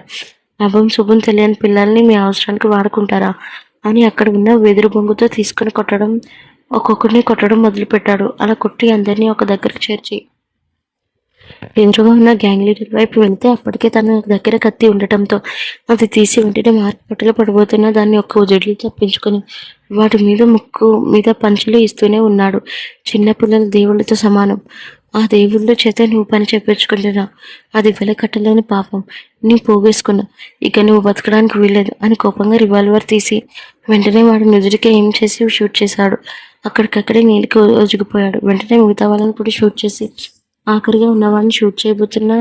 అభం శుభం తెలియని పిల్లల్ని మీ అవసరానికి వాడుకుంటారా అని అక్కడ ఉన్న వెదురు బొంగుతో తీసుకుని ఒక్కొక్కరిని కొట్టడం మొదలుపెట్టాడు. అలా కొట్టి అందరినీ ఒక దగ్గరకు చేర్చి ఎదురుగా ఉన్న గ్యాంగ్ లీడర్ వైపు వెళ్తే అప్పటికే తన దగ్గర కత్తి ఉండటంతో అది తీసి వెంటనే మార్కెట్లో పడిపోతున్న దాన్ని ఒక్క జడ్లు తప్పించుకొని వాటి మీద ముక్కు మీద పంచులు ఇస్తూనే ఉన్నాడు. చిన్నపిల్లల దేవుళ్ళతో సమానం, ఆ దేవుళ్ళ చేత నువ్వు పని చేపించుకుంటున్నా, అది వెలకట్టలేని పాపం, నీ పోగేసుకున్నా, ఇక నువ్వు బతకడానికి వీల్లేదు అని కోపంగా రివాల్వర్ తీసి వెంటనే వాడి నుదుటికి ఏం చేసి షూట్ చేశాడు. అక్కడికక్కడే నీళ్ళకి ఒదిగిపోయాడు. వెంటనే మిగతా వాళ్ళని కూడా షూట్ చేసి ఆఖరిగా ఉన్నవాడిని షూట్ చేయబోతున్నా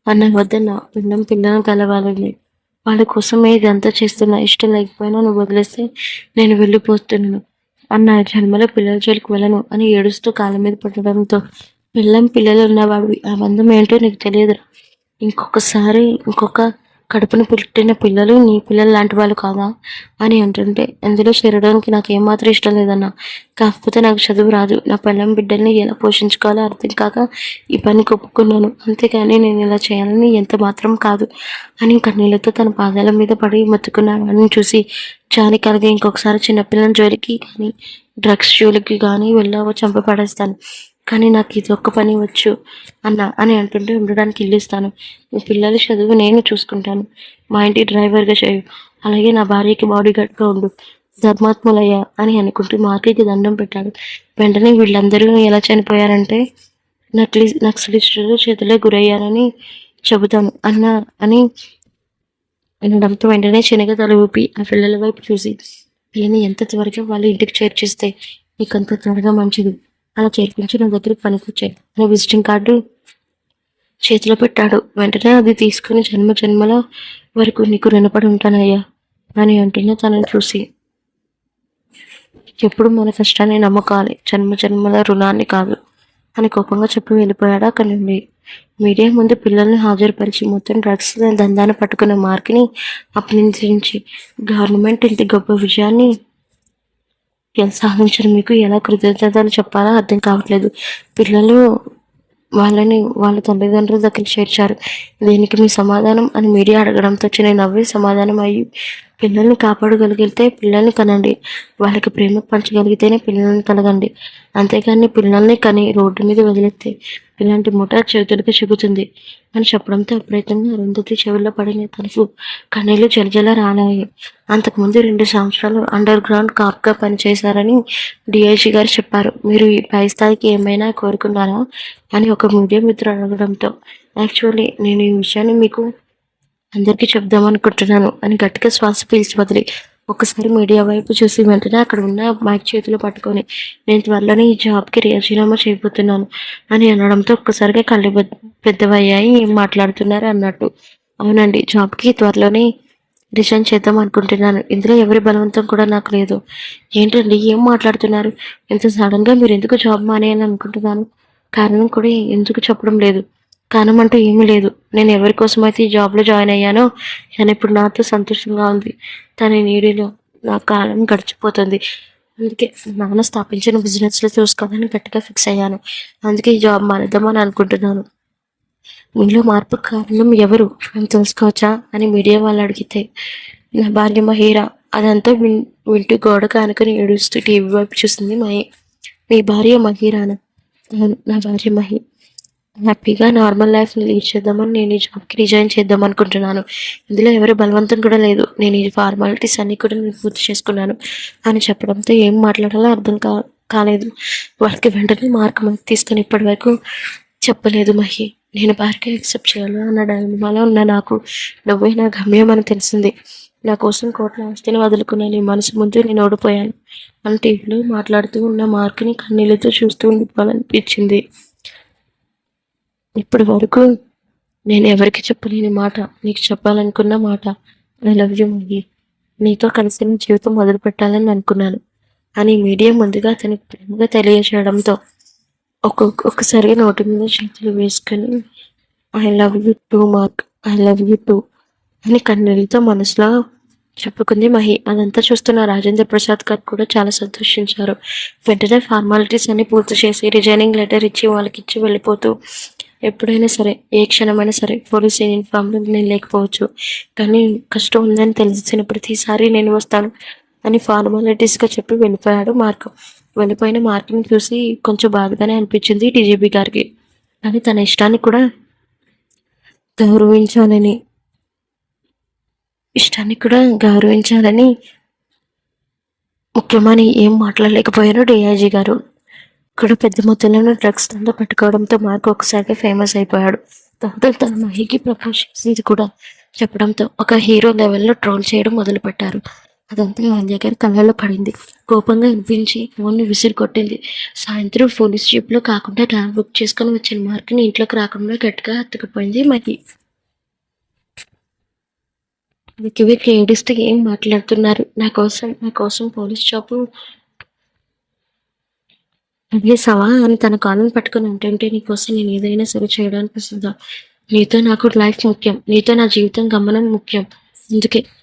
అన్న వద్దన్న పిండం పిల్లలను కలవాలని, వాళ్ళ కోసమే ఇదంతా చేస్తున్నా, ఇష్టం లేకపోయినా నువ్వు వదిలేస్తే నేను వెళ్ళిపోతున్నాను అన్న, జన్మలో పిల్లల జోలికి వెళ్ళను అని ఏడుస్తూ కాళ్ళ మీద పడడంతో, పిల్లలు ఉన్నవాడివి, ఆ బంధం ఏంటో నీకు తెలియదు, ఇంకొక కడుపును పుట్టిన పిల్లలు నీ పిల్లలు లాంటి వాళ్ళు కాదా అని అంటుంటే, అందులో చేరడానికి నాకు ఏమాత్రం ఇష్టం లేదన్నా, కాకపోతే నాకు చదువు రాదు, నా పిల్లం బిడ్డల్ని ఎలా పోషించుకోవాలో అర్థం కాక ఈ పని ఒప్పుకున్నాను, అంతేగాని నేను ఇలా చేయాలని ఎంత మాత్రం కాదు అని కన్నీళ్లతో తన పాదాల మీద పడి మొత్తుకున్న వాడిని చూసి జాలి కలిగి, ఇంకొకసారి చిన్నపిల్లల జోలికి కానీ డ్రగ్స్ జోలికి కానీ వెళ్ళావో చంపపడేస్తాను, కానీ నాకు ఇది ఒక్క పని వచ్చు అన్న అని అంటుంటే, ఉండడానికి ఇల్లు ఇస్తాను, మీ పిల్లల చదువు నేను చూసుకుంటాను, మా ఇంటి డ్రైవర్గా చేయు, అలాగే నా భార్యకి బాడీ గార్డ్గా ఉండు, ధర్మాత్ములయ్యా అని అనుకుంటూ మార్కెట్కి దండం పెట్టాడు. వెంటనే వీళ్ళందరూ ఎలా చనిపోయారంటే నక్సలిస్టులు చేతిలో గురయ్యారని చెబుతాను అన్న అని అనడంతో వెంటనే శనగ తల ఊపి ఆ పిల్లల వైపు చూసి, పిల్లని ఎంత త్వరగా వాళ్ళ ఇంటికి చేర్చిస్తే నీకంత త్వరగా మంచిది, అలా చేర్పించి నా దగ్గరికి పనికొచ్చాయి అని విజిటింగ్ కార్డు చేతిలో పెట్టాడు. వెంటనే అది తీసుకుని జన్మల వరకు నీకు రుణపడి ఉంటానయ్యా అని అంటున్న తనని చూసి, ఎప్పుడు మన కష్టాన్ని నమ్మకాలి, జన్మల రుణాన్ని కాదు అని కోపంగా చెప్పి వెళ్ళిపోయాడు అక్కడి నుండి. మీడియా ముందు పిల్లల్ని హాజరుపరిచి మొత్తం డ్రగ్స్ దందాన్ని పట్టుకున్న మార్క్ని అభినందించి, గవర్నమెంట్ ఇంత గొప్ప విజయాన్ని సాధించడం మీకు ఎలా కృతజ్ఞతలు చెప్పాలో అర్థం కావట్లేదు, పిల్లలు వాళ్ళ తల్లిదండ్రుల దగ్గరికి చేర్చారు, దీనికి మీ సమాధానం అని మీడియా అడగడంతో నేను నవ్వి సమాధానం అయ్యి, పిల్లల్ని కాపాడగలిగితే పిల్లల్ని కనండి, వాళ్ళకి ప్రేమ పంచగలిగితేనే పిల్లల్ని కలగండి, అంతేగాని పిల్లల్ని కని రోడ్డు మీద వదిలేస్తే ఇలాంటి ముఠా చేతులకు చెబుతుంది అని చెప్పడంతో అప్రయత్నంగా అరుంధతి చెవిలో పడిన తనకు కన్నీళ్లు జలజల రాలాయి. అంతకుముందు 2 సంవత్సరాలు అండర్ గ్రౌండ్ కాప్గా పనిచేశారని డిఐజీ గారు చెప్పారు. మీరు ఈ పై స్థాయికి ఏమైనా కోరుకున్నారా అని ఒక మీడియా మిత్రుడు అడగడంతో, యాక్చువల్లీ నేను ఈ విషయాన్ని మీకు అందరికీ చెప్దామనుకుంటున్నాను అని గట్టిగా శ్వాస పీల్చి వదిలి ఒక్కసారి మీడియా వైపు చూసి వెంటనే అక్కడ ఉన్న మైక్ చేతిలో పట్టుకొని, నేను త్వరలోనే ఈ జాబ్కి రాజీనామా చేయబోతున్నాను అని అనడంతో ఒక్కసారిగా కళ్ళు పెద్దవయ్యాయి. ఏం మాట్లాడుతున్నారు అన్నట్టు. అవునండి, జాబ్కి త్వరలోనే రిజైన్ చేద్దాం అనుకుంటున్నాను. ఇందులో ఎవరి బలవంతం కూడా నాకు లేదు. ఏంటండి ఏం మాట్లాడుతున్నారు? ఇంత సడన్గా మీరు ఎందుకు జాబ్ మానేయాలని అనుకుంటున్నాను? కారణం కూడా ఎందుకు చెప్పడం లేదు? కారణం అంటూ ఏమీ లేదు. నేను ఎవరి కోసమైతే ఈ జాబ్లో జాయిన్ అయ్యానో తను ఇప్పుడు నాతో సంతోషంగా ఉంది. తన నీడిలో నా కాలం గడిచిపోతుంది. అందుకే నాన్న స్థాపించిన బిజినెస్లో చూసుకోవాలని గట్టిగా ఫిక్స్ అయ్యాను. అందుకే ఈ జాబ్ మానేద్దామని అనుకుంటున్నాను. మీలో మార్పు కారణం ఎవరు అని తెలుసుకోవచ్చా అని మీడియా వాళ్ళు అడిగితే నా భార్య మహీరా అదంతా వింటూ గోడకు ఆనుకుని ఏడుస్తూ టీవీ వైపు చూస్తుంది మహి. మీ భార్య మహీరానా? అవును, నా భార్య మహి. హ్యాపీగా నార్మల్ లైఫ్ని లీడ్ చేద్దామని నేను ఈ జాబ్కి రిజైన్ చేద్దాం అనుకుంటున్నాను. ఇందులో ఎవరి బలవంతం కూడా లేదు. నేను ఈ ఫార్మాలిటీస్ అన్నీ కూడా నేను పూర్తి చేసుకున్నాను అని చెప్పడంతో ఏం మాట్లాడాలో అర్థం కాలేదు. వాళ్ళకి వెంటనే మార్క్ తీసుకుని ఇప్పటి వరకు చెప్పలేదు మహి. నేను భార్యగా యాక్సెప్ట్ చేయాలా అన్న డైలమాలో ఉన్న నాకు నువ్వే నా గమ్యం అని తెలిసింది. నా కోసం కోట్ల ఆస్తిని వదులుకున్న నీ మనసు ముందు నేను ఓడిపోయాను అని టీవీలో మాట్లాడుతూ ఉన్న మార్క్ని కన్నీళ్ళతో చూస్తూ ఉండిపోవాలనిపించింది. ఇప్పటి వరకు నేను ఎవరికి చెప్పలేని మాట నీకు చెప్పాలనుకున్న మాట. I love you Mahi. నీతో కలిసి నా జీవితం మొదలు పెట్టాలని అనుకున్నాను అని మీడియా ముందుగా అతనికి ప్రేమగా తెలియజేయడంతో ఒక్కొక్కసారిగా నోటి మీద చేతులు వేసుకొని I love you two mark, I love you two అని కన్నీళ్ళతో మనసులో చెప్పుకుంది మహి. అదంతా చూస్తున్న రాజేంద్ర ప్రసాద్ గారు కూడా చాలా సంతోషించారు. వెంటనే ఫార్మాలిటీస్ అన్ని పూర్తి చేసి రిజైనింగ్ లెటర్ ఇచ్చి వాళ్ళకి ఇచ్చి వెళ్ళిపోతూ ఎప్పుడైనా సరే ఏ క్షణమైనా సరే పోలీస్ యూనిఫామ్లో నేను లేకపోవచ్చు, కానీ కష్టం ఉందని తెలిసిన ప్రతిసారి నేను వస్తాను అని ఫార్మాలిటీస్గా చెప్పి వెళ్ళిపోయాడు మార్క్. వెళ్ళిపోయిన మార్క్ని చూసి కొంచెం బాధగానే అనిపించింది డీజీపీ గారికి. కానీ తన ఇష్టాన్ని కూడా గౌరవించాలని ముఖ్యమని ఏం మాట్లాడలేకపోయారు డిఐజీ గారు. ఇక్కడ పెద్ద మొత్తంలో డ్రగ్స్ దందా పట్టుకోవడంతో మార్క్ ఒకసారిగా ఫేమస్ అయిపోయాడు. దాంతో తన మహికి ప్రపోజ్ చేసింది కూడా చెప్పడంతో ఒక హీరో లెవెల్లో ట్రోల్ చేయడం మొదలుపెట్టారు. అదంతా ఆలియా గారి కళ్ళలో పడింది. కోపంగా వినిపించి ఫోన్ని విసిరి కొట్టింది. సాయంత్రం పోలీస్ జీప్లో కాకుండా క్యాబ్ బుక్ చేసుకుని వచ్చిన మార్క్ని ఇంట్లోకి రాకుండా గట్టిగా హత్తుకుపోయింది మహి. వెక్కి ఏడిస్తే ఏం మాట్లాడుతున్నారు? నా కోసం పోలీస్ జాబ్ వదిలేసావా అని తన కాళ్ళని పట్టుకుని అంటుంటే నీకోసం నేను ఏదైనా సరే చేయడానికి సిద్ధం. నీతో నాకు లైఫ్ ముఖ్యం, నీతో నా జీవితం గమనం ముఖ్యం.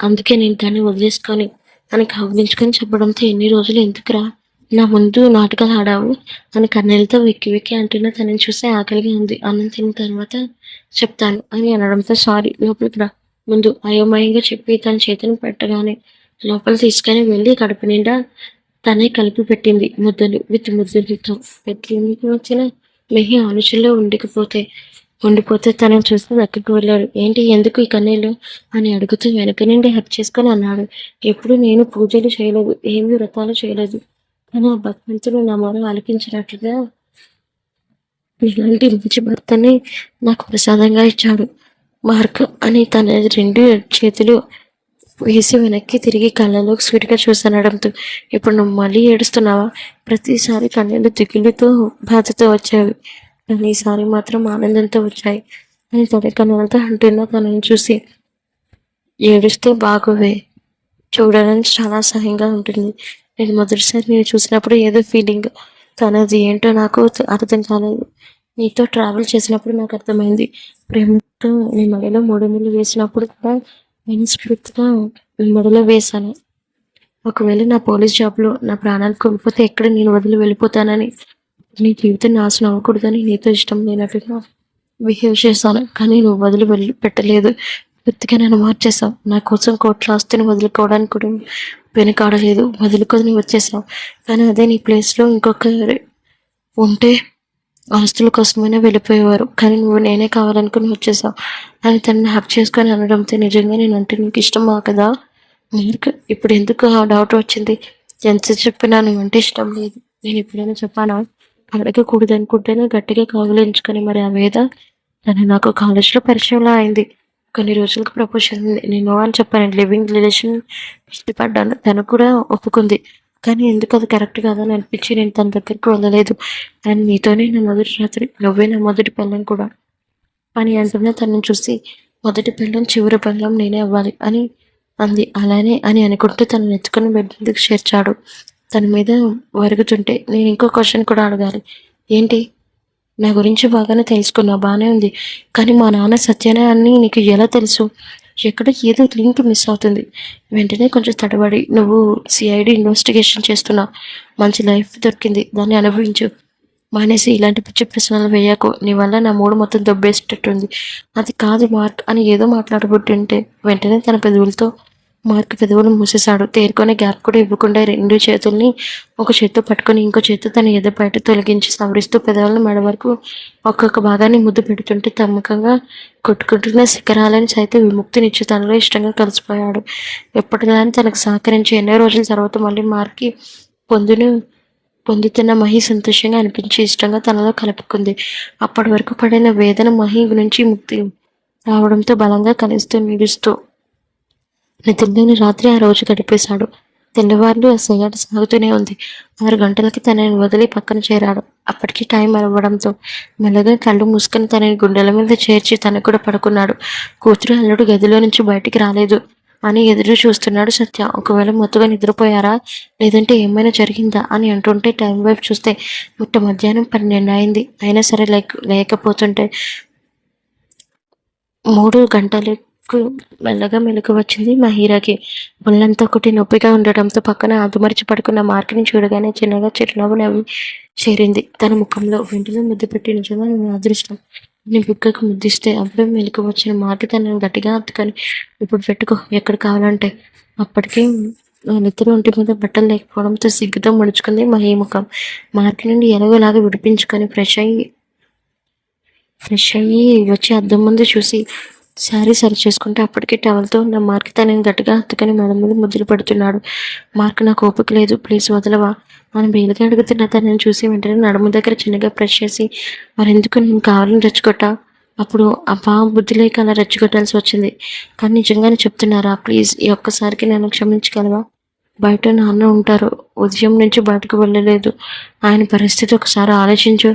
అందుకే నేను దాన్ని వదిలేసుకొని అని కౌగిలించుకొని చెప్పడంతో ఎన్ని రోజులు ఎందుకురా నా ముందు నాటకాలు ఆడావు అని కన్నెలతో వెక్కి అంటున్న తనని చూస్తే ఆకలిగా ఉంది, అన్నం తిన్న తర్వాత చెప్తాను అని అనడంతో సారీ లోపలికి రా ముందు అయోమయంగా చెప్పి తన చేతిని పెట్టగానే లోపల తీసుకొని వెళ్ళి కడుపు నిండా తనే కలిపి పెట్టింది ముద్దులతో. పెద్దకి వచ్చిన మెహి ఆలోచనలో ఉండిపోతే తనని చూస్తే దగ్గరికి వెళ్ళాడు. ఏంటి ఎందుకు ఈ కన్నీళ్ళు అని అడుగుతూ వెనక నుండి హక్ చేసుకొని అన్నాడు. ఎప్పుడు నేను పూజలు చేయలేదు, ఏమి వ్రతాలు చేయలేదు, కానీ ఆ భగవంతుడు నా మొర ఆలకించినట్లుగా ఇలాంటి మంచి భర్తని నాకు ప్రసాదంగా ఇచ్చాడు మార్క్ అని తన 2 చేతులు వేసి వెనక్కి తిరిగి కళ్ళలోకి స్వీట్గా చూసనడంతో ఇప్పుడు నువ్వు మళ్ళీ ఏడుస్తున్నావా? ప్రతిసారి కన్నీళ్ళు దిగులుతో బాధతో వచ్చేవి, కానీ ఈసారి మాత్రం ఆనందంతో వచ్చాయి అని తన కన్నులతో అంటున్న తనని చూసి ఏడుస్తే బాగోవే, చూడడానికి చాలా సహాయంగా ఉంటుంది. నేను మొదటిసారి నేను చూసినప్పుడు ఏదో ఫీలింగ్, తనది ఏంటో నాకు అర్థం కాలేదు. నీతో ట్రావెల్ చేసినప్పుడు నాకు అర్థమైంది. ప్రేమతో నీ మెడలో 3 ముళ్ళు వేసినప్పుడు కూడా మనస్ఫూర్తిగా నీ మెడలో వేశాను. ఒకవేళ నా పోలీస్ జాబ్లో నా ప్రాణాలు కోల్పోతే ఎక్కడ నేను వదిలి వెళ్ళిపోతానని, నీ జీవితం నాశనం అవ్వకూడదని నీతో ఇష్టం లేనట్టుగా బిహేవ్ చేశాను. కానీ నువ్వు వదిలి పెట్టలేదు, పూర్తిగా నన్ను మార్చేసావు. నా కోసం కోట్ల ఆస్తిని వదులుకోవడానికి కూడా వెనుకాడలేదు, వదులుకొని వచ్చేసావు. కానీ అదే నీ ప్లేస్లో ఇంకొకరు ఉంటే ఆస్తుల కోసమైనా వెళ్ళిపోయేవారు, కానీ నువ్వు నేనే కావాలనుకుని వచ్చేసావు అని తనని హక్ చేసుకొని అనడంతో నిజంగా నేనంటే నీకు ఇష్టమా కదా మార్క్? ఇప్పుడు ఎందుకు ఆ డౌట్ వచ్చింది? ఎంత చెప్పినా నువ్వంటే ఇష్టం లేదు, నేను ఎప్పుడైనా చెప్పానా? అడగకూడదు అనుకుంటేనే గట్టిగా కౌగిలించుకొని మరి ఆ వేద తను నాకు కాలేజ్లో పరిచయంలో అయింది. కొన్ని రోజులకు ప్రపోజ్ చేసింది. నేను అని చెప్పాను, లివింగ్ రిలేషన్ ఇష్టపడ్డాను, తను కూడా ఒప్పుకుంది. కానీ ఎందుకు అది కరెక్ట్ కాదని అనిపించి నేను తన దగ్గరికి వెళ్ళలేదు. అండ్ నీతోనే నా మొదటి రాత్రి, నువ్వే నా మొదటి పెళ్ళం కూడా అని అంటున్నా తనని చూసి మొదటి పెళ్ళం చివరి పెళ్ళం నేనే అవ్వాలి అని అంది. అలానే అని అనుకుంటూ తనని ఎత్తుకుని బెడ్ మీదకి చేర్చాడు. తన మీద వరుగుతుంటే, నేను ఇంకో క్వశ్చన్ కూడా అడగాలి. ఏంటి? నా గురించి బాగానే తెలుసుకున్నావు, బాగానే ఉంది. కానీ మా నాన్న సత్యనే అని నీకు ఎలా తెలుసు? ఎక్కడ ఏదో లింక్ మిస్ అవుతుంది. వెంటనే కొంచెం తడబడి, నువ్వు సిఐడి ఇన్వెస్టిగేషన్ చేస్తున్నావు, మంచి లైఫ్ దొరికింది, దాన్ని అనుభవించు, మానేసి ఇలాంటి పిచ్చి ప్రశ్నలు వేయకు, నీ వల్ల నా మూడు మొత్తం దొబ్బేసేటట్టుంది. అది కాదు మార్క్ అని ఏదో మాట్లాడబుట్టుంటే వెంటనే తన పెదవులతో మార్క్ పెదవులు మూసేశాడు. తేరుకొని గ్యాప్ కూడా ఇవ్వకుండా రెండు చేతుల్ని ఒక చేత్తో పట్టుకొని ఇంకో చేత్తో తన ఎద బయట తొలగించి సవరిస్తూ పెదవులను మెడ వరకు ఒక్కొక్క భాగాన్ని ముద్దు పెడుతుంటే తమ్మకంగా కొట్టుకుంటున్న శిఖరాలని సైతం విముక్తినిచ్చి తనలో ఇష్టంగా కలిసిపోయాడు. ఎప్పటిలానే తనకు సహకరించి ఎన్నో రోజుల తర్వాత మళ్ళీ మార్కి పొందును పొందుతున్న మహి సంతోషంగా అనిపించి ఇష్టంగా తనలో కలుపుకుంది. అప్పటి వరకు పడిన వేదన మహి నుంచి ముక్తి రావడంతో బలంగా కలిస్తూ నిలుస్తూ నిద్రలేని రాత్రి ఆ రోజు గడిపేశాడు. తెల్లవారులు ఆ సయ్యాట సాగుతూనే ఉంది. 6 గంటలకి తనని వదిలి పక్కన చేరాడు. అప్పటికి టైం అవ్వడంతో మెల్లగా కళ్ళు మూసుకొని తనని గుండెల మీద చేర్చి తనకు కూడా పడుకున్నాడు. కూతురు అల్లుడు గదిలో నుంచి బయటికి రాలేదు అని ఎదురు చూస్తున్నాడు సత్య. ఒకవేళ మొత్తుగా నిద్రపోయారా, లేదంటే ఏమైనా జరిగిందా అని అంటుంటే టైం వైపు చూస్తే మధ్యాహ్నం 12 అయింది. అయినా సరే లేకపోతుంటే 3 గంటలకు మెల్లగా మెలకు వచ్చింది మహీరాకి. ఒళ్ళంతా ఒకటి నొప్పిగా ఉండటంతో పక్కన ఆదుమరిచి పడుకున్న మార్కిని చూడగానే చిన్నగా చిరునవ్వు నవ్వి చేరింది తన ముఖంలో. వెంటనే ముద్దు పెట్టి, నిజంగా నేను అదృష్టం, నీ బుగ్గకు ముద్దిస్తే అప్పుడే మెలకు వచ్చిన మార్కి తనని గట్టిగా హత్తుకొని, ఇప్పుడు పెట్టుకో ఎక్కడ కావాలంటే. అప్పటికే వాళ్ళిద్దరూ ఒంటి మీద బట్టలు లేకపోవడంతో సిగ్గుతో ముడుచుకుంది మహీ ముఖం. మార్కి నుండి ఎలాగోలాగా విడిపించుకొని ఫ్రెష్ అయ్యి వచ్చి అద్దం ముందు చూసి శారీ సరి చేసుకుంటే అప్పటికే టవల్తో ఉన్న మార్క్ తనని గట్టిగా హత్తుకొని మెడ మీద ముద్దులు పెడుతున్నాడు. మార్క్, నాకు ఓపిక లేదు, ప్లీజ్ వదలవా అని బేలుగా అడుగుతున్న తనని చూసి వెంటనే నడుము దగ్గర చిన్నగా ప్రెష్ చేసి, మరెందుకు నేను కావాలని రెచ్చగొట్టా? అప్పుడు అబ్బా బుద్ధి లేక అలా రెచ్చగొట్టాల్సి వచ్చింది. కానీ నిజంగానే చెప్తున్నారా? ప్లీజ్ ఈ ఒక్కసారికి నన్ను క్షమించగలవా? బయట నాన్న ఉంటారు, ఉదయం నుంచి బయటకు వెళ్ళలేదు, ఆయన పరిస్థితి ఒకసారి ఆలోచించు.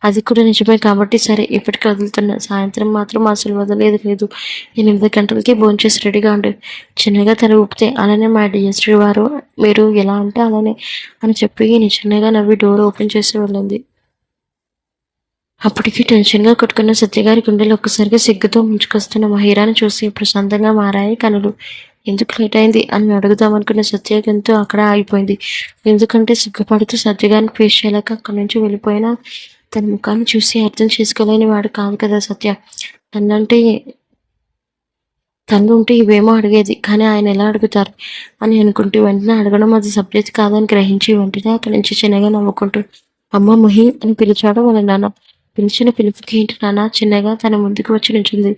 అది కూడా నిజమే కాబట్టి సరే, ఇప్పటికీ వదులుతున్నా. సాయంత్రం మాత్రం అసలు వదిలేదు లేదు. 8 గంటలకి భోంచేసి రెడీగా ఉండు. చిన్నగా తల ఊపితే, అలానే మా డిఎస్ట్రీ వారు, మీరు ఎలా అంటే అలానే అని చెప్పి చిన్నగా నవ్వి డోర్ ఓపెన్ చేసి వెళ్ళింది. అప్పటికి టెన్షన్గా కొట్టుకున్న సత్యగారి గుండెలు ఒక్కసారిగా సిగ్గుతో ముంచుకొస్తున్న మహిరాని చూసి ప్రశాంతంగా మారాయి కనులు. ఎందుకు లేట్ అయింది అని అడుగుదామనుకున్న సత్య గంతు అక్కడ ఆగిపోయింది. ఎందుకంటే సిగ్గుపడుతూ సత్యగారిని ఫేస్ చేయలేక అక్కడి నుంచి వెళ్ళిపోయినా తన ముఖాన్ని చూసి అర్థం చేసుకోలేని వాడు కాదు కదా సత్య. తను ఉంటే ఇవేమో అడిగేది, కానీ ఆయన ఎలా అడుగుతారు అని అనుకుంటూ వెంటనే అడగడం అది సబ్జెక్ట్ కాదని గ్రహించి వెంటనే అక్కడి నుంచి చిన్నగా నవ్వుకుంటూ అమ్మ మొహి అని పిలిచాడు వాళ్ళ నాన్న. పిలిచిన పిలుపుకి ఏంటి నాన్న? చిన్నగా తన ముందుకు వచ్చి నించుంది.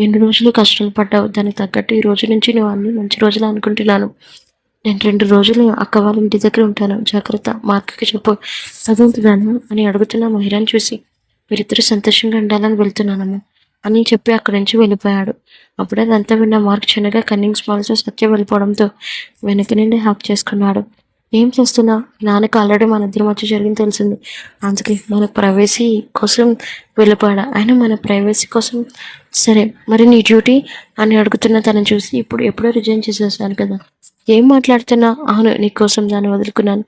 2 రోజులు కష్టాలు పడ్డావు, దానికి తగ్గట్టు ఈ రోజు నుంచి నువ్వు అన్ని మంచి రోజులు అనుకుంటున్నాను. నేను 2 రోజులు అక్క వాళ్ళ ఇంటి దగ్గర ఉంటాను, జాగ్రత్త, మార్క్కి చెప్పు. చదువుతున్నాను అని అడుగుతున్న మహిళను చూసి, వీరిద్దరూ సంతోషంగా ఉండాలని వెళ్తున్నానమ్మా అని చెప్పి అక్కడి నుంచి వెళ్ళిపోయాడు. అప్పుడే అదంతా విన్న మార్క్ చిన్నగా కన్నింగ్ స్మాల్తో సత్య వెళ్ళిపోవడంతో వెనక నుండి హాక్ చేసుకున్నాడు. ఏం చేస్తున్నా? నాన్నకు ఆల్రెడీ మన ఇద్దరి మధ్య జరిగింది తెలిసింది, అందుకే మన ప్రైవసీ కోసం వెళ్ళిపోయాడు. ఆయన మన ప్రైవసీ కోసం సరే, మరి నీ డ్యూటీ అని అడుగుతున్న తనని చూసి, ఎప్పుడో రిజైన్ చేసేసాను కదా, ఏం మాట్లాడుతున్నా? అవును, నీకోసం దాన్ని వదులుకున్నాను.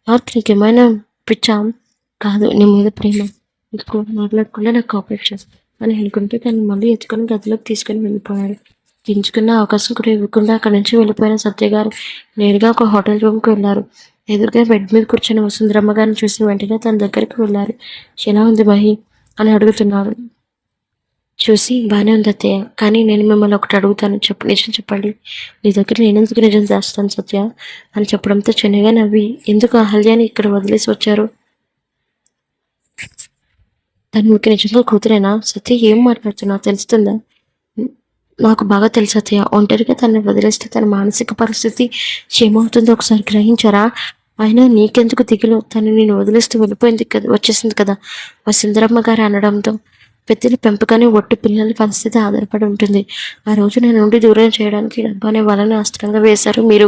మార్క్, నీకేమైనా పిచ్చా? కాదు, నీ మీద ప్రేమ. ఎక్కువ మాట్లాడకుండా నాకు కోఆపరేట్ చేస్తాను అని అనుకుంటే తను మళ్ళీ ఎత్తుకొని గదిలోకి తీసుకొని వెళ్ళిపోయాడు. దించుకున్న అవకాశం కూడా ఇవ్వకుండా అక్కడి నుంచి వెళ్ళిపోయిన సత్య గారు నేరుగా ఒక హోటల్ రూమ్కి వెళ్ళారు. ఎదురుగా బెడ్ మీద కూర్చొని వసుంధరమ్మ గారిని చూసి వెంటనే తన దగ్గరికి వెళ్ళారు. ఎలా ఉంది మహి అని అడుగుతున్నారు. చూసి బాగానే ఉంది అత్తయ్య, కానీ నేను మిమ్మల్ని ఒకటి అడుగుతాను, నిజం చెప్పండి. నీ దగ్గర నేనెందుకు నిజం చేస్తాను సత్య అని చెప్పడంతో చిన్నగా నవ్వి, ఎందుకు అహల్యాని ఇక్కడ వదిలేసి వచ్చారు? తను మీకు నిజంగా కూతురేనా? సత్య, ఏం మాట్లాడుతున్నావు, తెలుస్తుందా? నాకు బాగా తెలుసు అత్తయ్య. ఒంటరిగా తనని వదిలేస్తే తన మానసిక పరిస్థితి ఏమవుతుందో ఒకసారి గ్రహించారా? అయినా నీకెందుకు దిగులు, తను నేను వదిలేస్తూ వెళ్ళిపోయింది కదా, వచ్చేసింది కదా వసుంధరమ్మ గారు అనడంతో, పెద్దల పెంపకాన్ని ఒట్టి పిల్లల పరిస్థితి ఆధారపడి ఉంటుంది. ఆ రోజు నేను నుండి దూరం చేయడానికి డబ్బు అనే వాళ్ళని అస్త్రంగా వేశారు మీరు.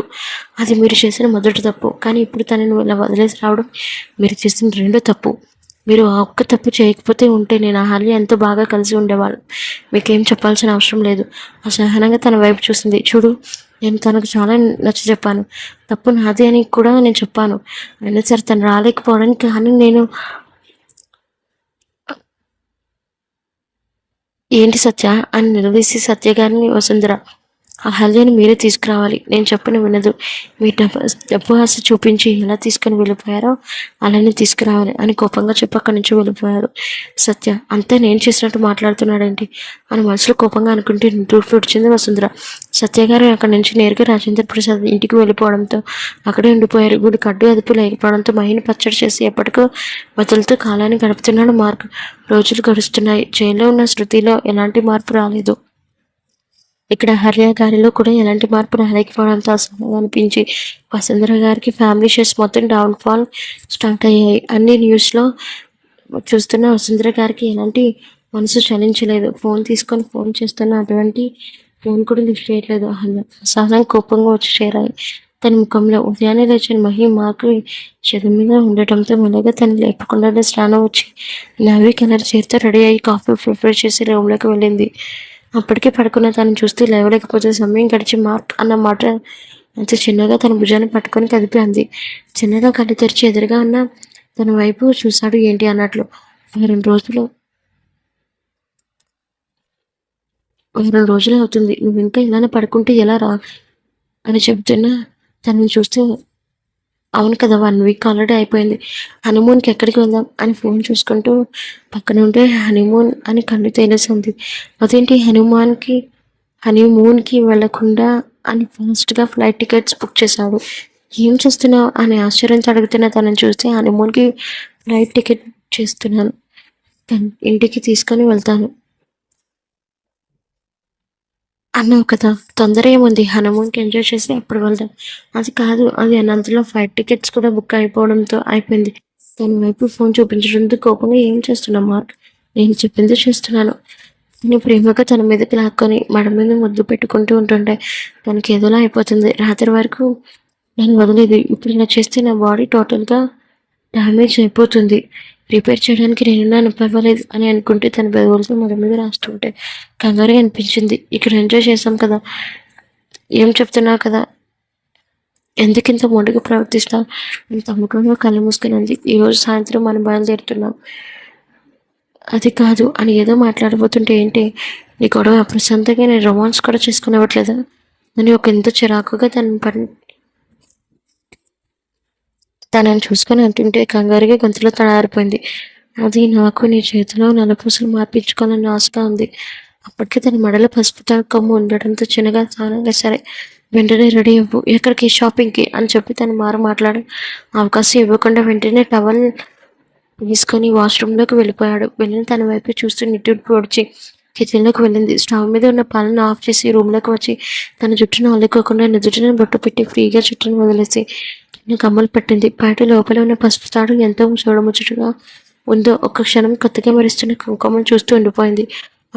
అది మీరు చేసిన మొదటి తప్పు. కానీ ఇప్పుడు తనని ఇలా వదిలేసి రావడం మీరు చేసిన రెండో తప్పు. మీరు ఆ ఒక్క తప్పు చేయకపోతే ఉంటే నేను అహల్య ఎంతో బాగా కలిసి ఉండేవాళ్ళం. మీకేం చెప్పాల్సిన అవసరం లేదు. అసహనంగా తన వైపు చూసింది. చూడు, నేను తనకు చాలా నచ్చజెప్పాను. తప్పు నాది అని కూడా నేను చెప్పాను. అయినా సరే తను రాలేకపోవడానికి కానీ నేను ఏంటి సత్య అని నిలదీసి సత్యగారిని వసుంధర అహల్యని మీరే తీసుకురావాలి. నేను చెప్పిన వినదు. మీ డబ్బు ఆశ చూపించి ఎలా తీసుకుని వెళ్ళిపోయారో అలానే తీసుకురావాలి అని కోపంగా చెప్పి అక్కడి నుంచి వెళ్ళిపోయారు. సత్య అంతా నేను చేసినట్టు మాట్లాడుతున్నాడేంటి అని మనసులో కోపంగా అనుకుంటే వచ్చింది వసుంధర. సత్య గారు అక్కడి నుంచి నేరుగా రాజేంద్ర ప్రసాద్ ఇంటికి వెళ్ళిపోవడంతో అక్కడే ఉండిపోయారు. గుడికి అడ్డు అదుపు లేకపోవడంతో మహిని పచ్చడి చేసి ఎప్పటికో వదులుతూ కాలాన్ని గడుపుతున్నాడు మార్క్. రోజులు గడుస్తున్నాయి. జైల్లో ఉన్న శృతిలో ఎలాంటి మార్పు రాలేదు. ఇక్కడ హర్య గారిలో కూడా ఎలాంటి మార్పు రాలేకపోవడంతో అసహనంగా అనిపించి వసుంధర గారికి ఫ్యామిలీ షేర్స్ మొత్తం డౌన్ఫాల్ స్టార్ట్ అయ్యాయి. అన్ని న్యూస్లో చూస్తున్న వసుంధర గారికి ఎలాంటి మనసు చలించలేదు. ఫోన్ తీసుకొని ఫోన్ చేస్తున్న అటువంటి ఫోన్ కూడా లిఫ్ట్ చేయట్లేదు. అసహనం కోపంగా వచ్చి చేరాయి తన ముఖంలో. ఉదయాన్నే లేచిన మహి మాకు చెది మీద ఉండటంతో మెల్లగా తను లేపకుండానే స్నానం వచ్చి నావీ కలర్ చీరతో రెడీ అయ్యి కాఫీ ప్రిపేర్ చేసి రూమ్లోకి వెళ్ళింది. అప్పటికే పడుకున్న తను చూస్తూ లేవలేకపోతే సమయం గడిచి మార్క్ అన్న మాట అంత చిన్నగా తన భుజాన్ని పట్టుకొని కదిపి అంది. చిన్నగా కళ్ళు తెరిచి ఎదురుగా ఉన్న తన వైపు చూశాడు ఏంటి అన్నట్లు. వారం రోజులు అవుతుంది. నువ్వు ఇంకా ఇలానే పడుకుంటే ఎలా రా అని చెబుతున్నా తనని చూస్తూ అవును కదా 1 వీక్ ఆల్రెడీ అయిపోయింది. హనీమూన్కి ఎక్కడికి వెళ్దాం అని ఫోన్ చూసుకుంటూ పక్కన ఉంటే హనీమూన్ అని కళ్ళు తేలేసింది. అదేంటి హనీమూన్కి వెళ్ళకుండా అని ఫాస్ట్గా ఫ్లైట్ టికెట్స్ బుక్ చేశాడు. ఏం చేస్తున్నావు అని ఆశ్చర్యంతో అడుగుతున్న తనని చూస్తే హనీమూన్కి ఫ్లైట్ టికెట్ చేస్తున్నాను, ఇంటికి తీసుకొని వెళ్తాను అన్నావు కదా, తొందర ఏముంది, హనీమూన్కి ఎంజాయ్ చేసి అప్పుడు వెళ్దాం. అది కాదు, అది అనంతలో ఫ్లైట్ టికెట్స్ కూడా బుక్ అయిపోవడంతో అయిపోయింది. తన వైపు ఫోన్ చూపించడంతో కోపంగా ఏం చేస్తున్నావు మార్క్, నేను చెప్పింది చేస్తున్నాను. నేను ప్రేమగా తన మీదకి లాక్కొని మడ మీద ముద్దు పెట్టుకుంటూ ఉంటుంటే తనకి ఏదోలా అయిపోతుంది. రాత్రి వరకు నేను వదిలేదు. ఇప్పుడు ఇలా చేస్తే నా బాడీ టోటల్గా డ్యామేజ్ అయిపోతుంది. రిపేర్ చేయడానికి నేనున్నాను, పర్వాలేదు అని అనుకుంటే తన పెదవులతో మన మీద రాస్తుంటే కంగారుగా అనిపించింది. ఇక్కడ ఎంజాయ్ చేసాం కదా, ఏం చెప్తున్నావు కదా, ఎందుకింత మొండిగా ప్రవర్తిస్తావు అని తమ్మకంగా కళ్ళు మూసుకుని ఉంది. ఈరోజు సాయంత్రం మనం బయలుదేరుతున్నాం. అది కాదు అని ఏదో మాట్లాడబోతుంటే ఏంటి నీ గొడవ, ప్రశాంతంగా నేను రొమాన్స్ కూడా చేసుకునేవట్లేదా అని ఒక ఎంత చిరాకుగా తనని చూసుకొని అంటుంటే కంగారుగా గొంతులో తడారిపోయింది. అది నాకు నీ చేతిలో నలపూసలు మార్పించుకోవాలని ఆశగా ఉంది. అప్పటికే తన మెడలో పసుపు కొమ్ము ఉండడంతో చిన్నగా స్నానంగా సరే వెంటనే రెడీ అవ్వు, ఎక్కడికి, షాపింగ్కి అని చెప్పి తను మాట్లాడే అవకాశం ఇవ్వకుండా వెంటనే టవల్ తీసుకొని వాష్రూమ్లోకి వెళ్ళిపోయాడు. వెళ్ళిన తన వైపు చూస్తూ నిట్టూర్పు పొడిచి కిచెన్లోకి వెళ్ళింది. స్టవ్ మీద ఉన్న పాలను ఆఫ్ చేసి రూమ్లోకి వచ్చి తన జుట్టును అల్లుకోకుండా నుదుటిని బొట్టు పెట్టి ఫ్రీగా జుట్టును వదిలేసి కమ్మలు పెట్టింది. బయట లోపల ఉన్న పసుపు తాడు ఎంతో చూడముచ్చటగా ఉందో ఒక్క క్షణం కొత్తగా మరిస్తున్న కుంకుమను చూస్తూ ఉండిపోయింది.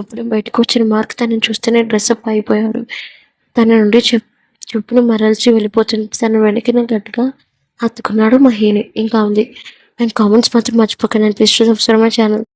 అప్పుడు బయటకు వచ్చిన మార్క్ తనని చూస్తేనే డ్రెస్అప్ అయిపోయాడు. తన నుండి చెప్పును మరల్చి వెళ్ళిపోతుంది. తన వెనకిన గట్టిగా హత్తుకున్నాడు మహిని. ఇంకా ఉంది అండ్ కామెంట్స్ మాత్రం మర్చిపోకండి. Please subscribe my channel.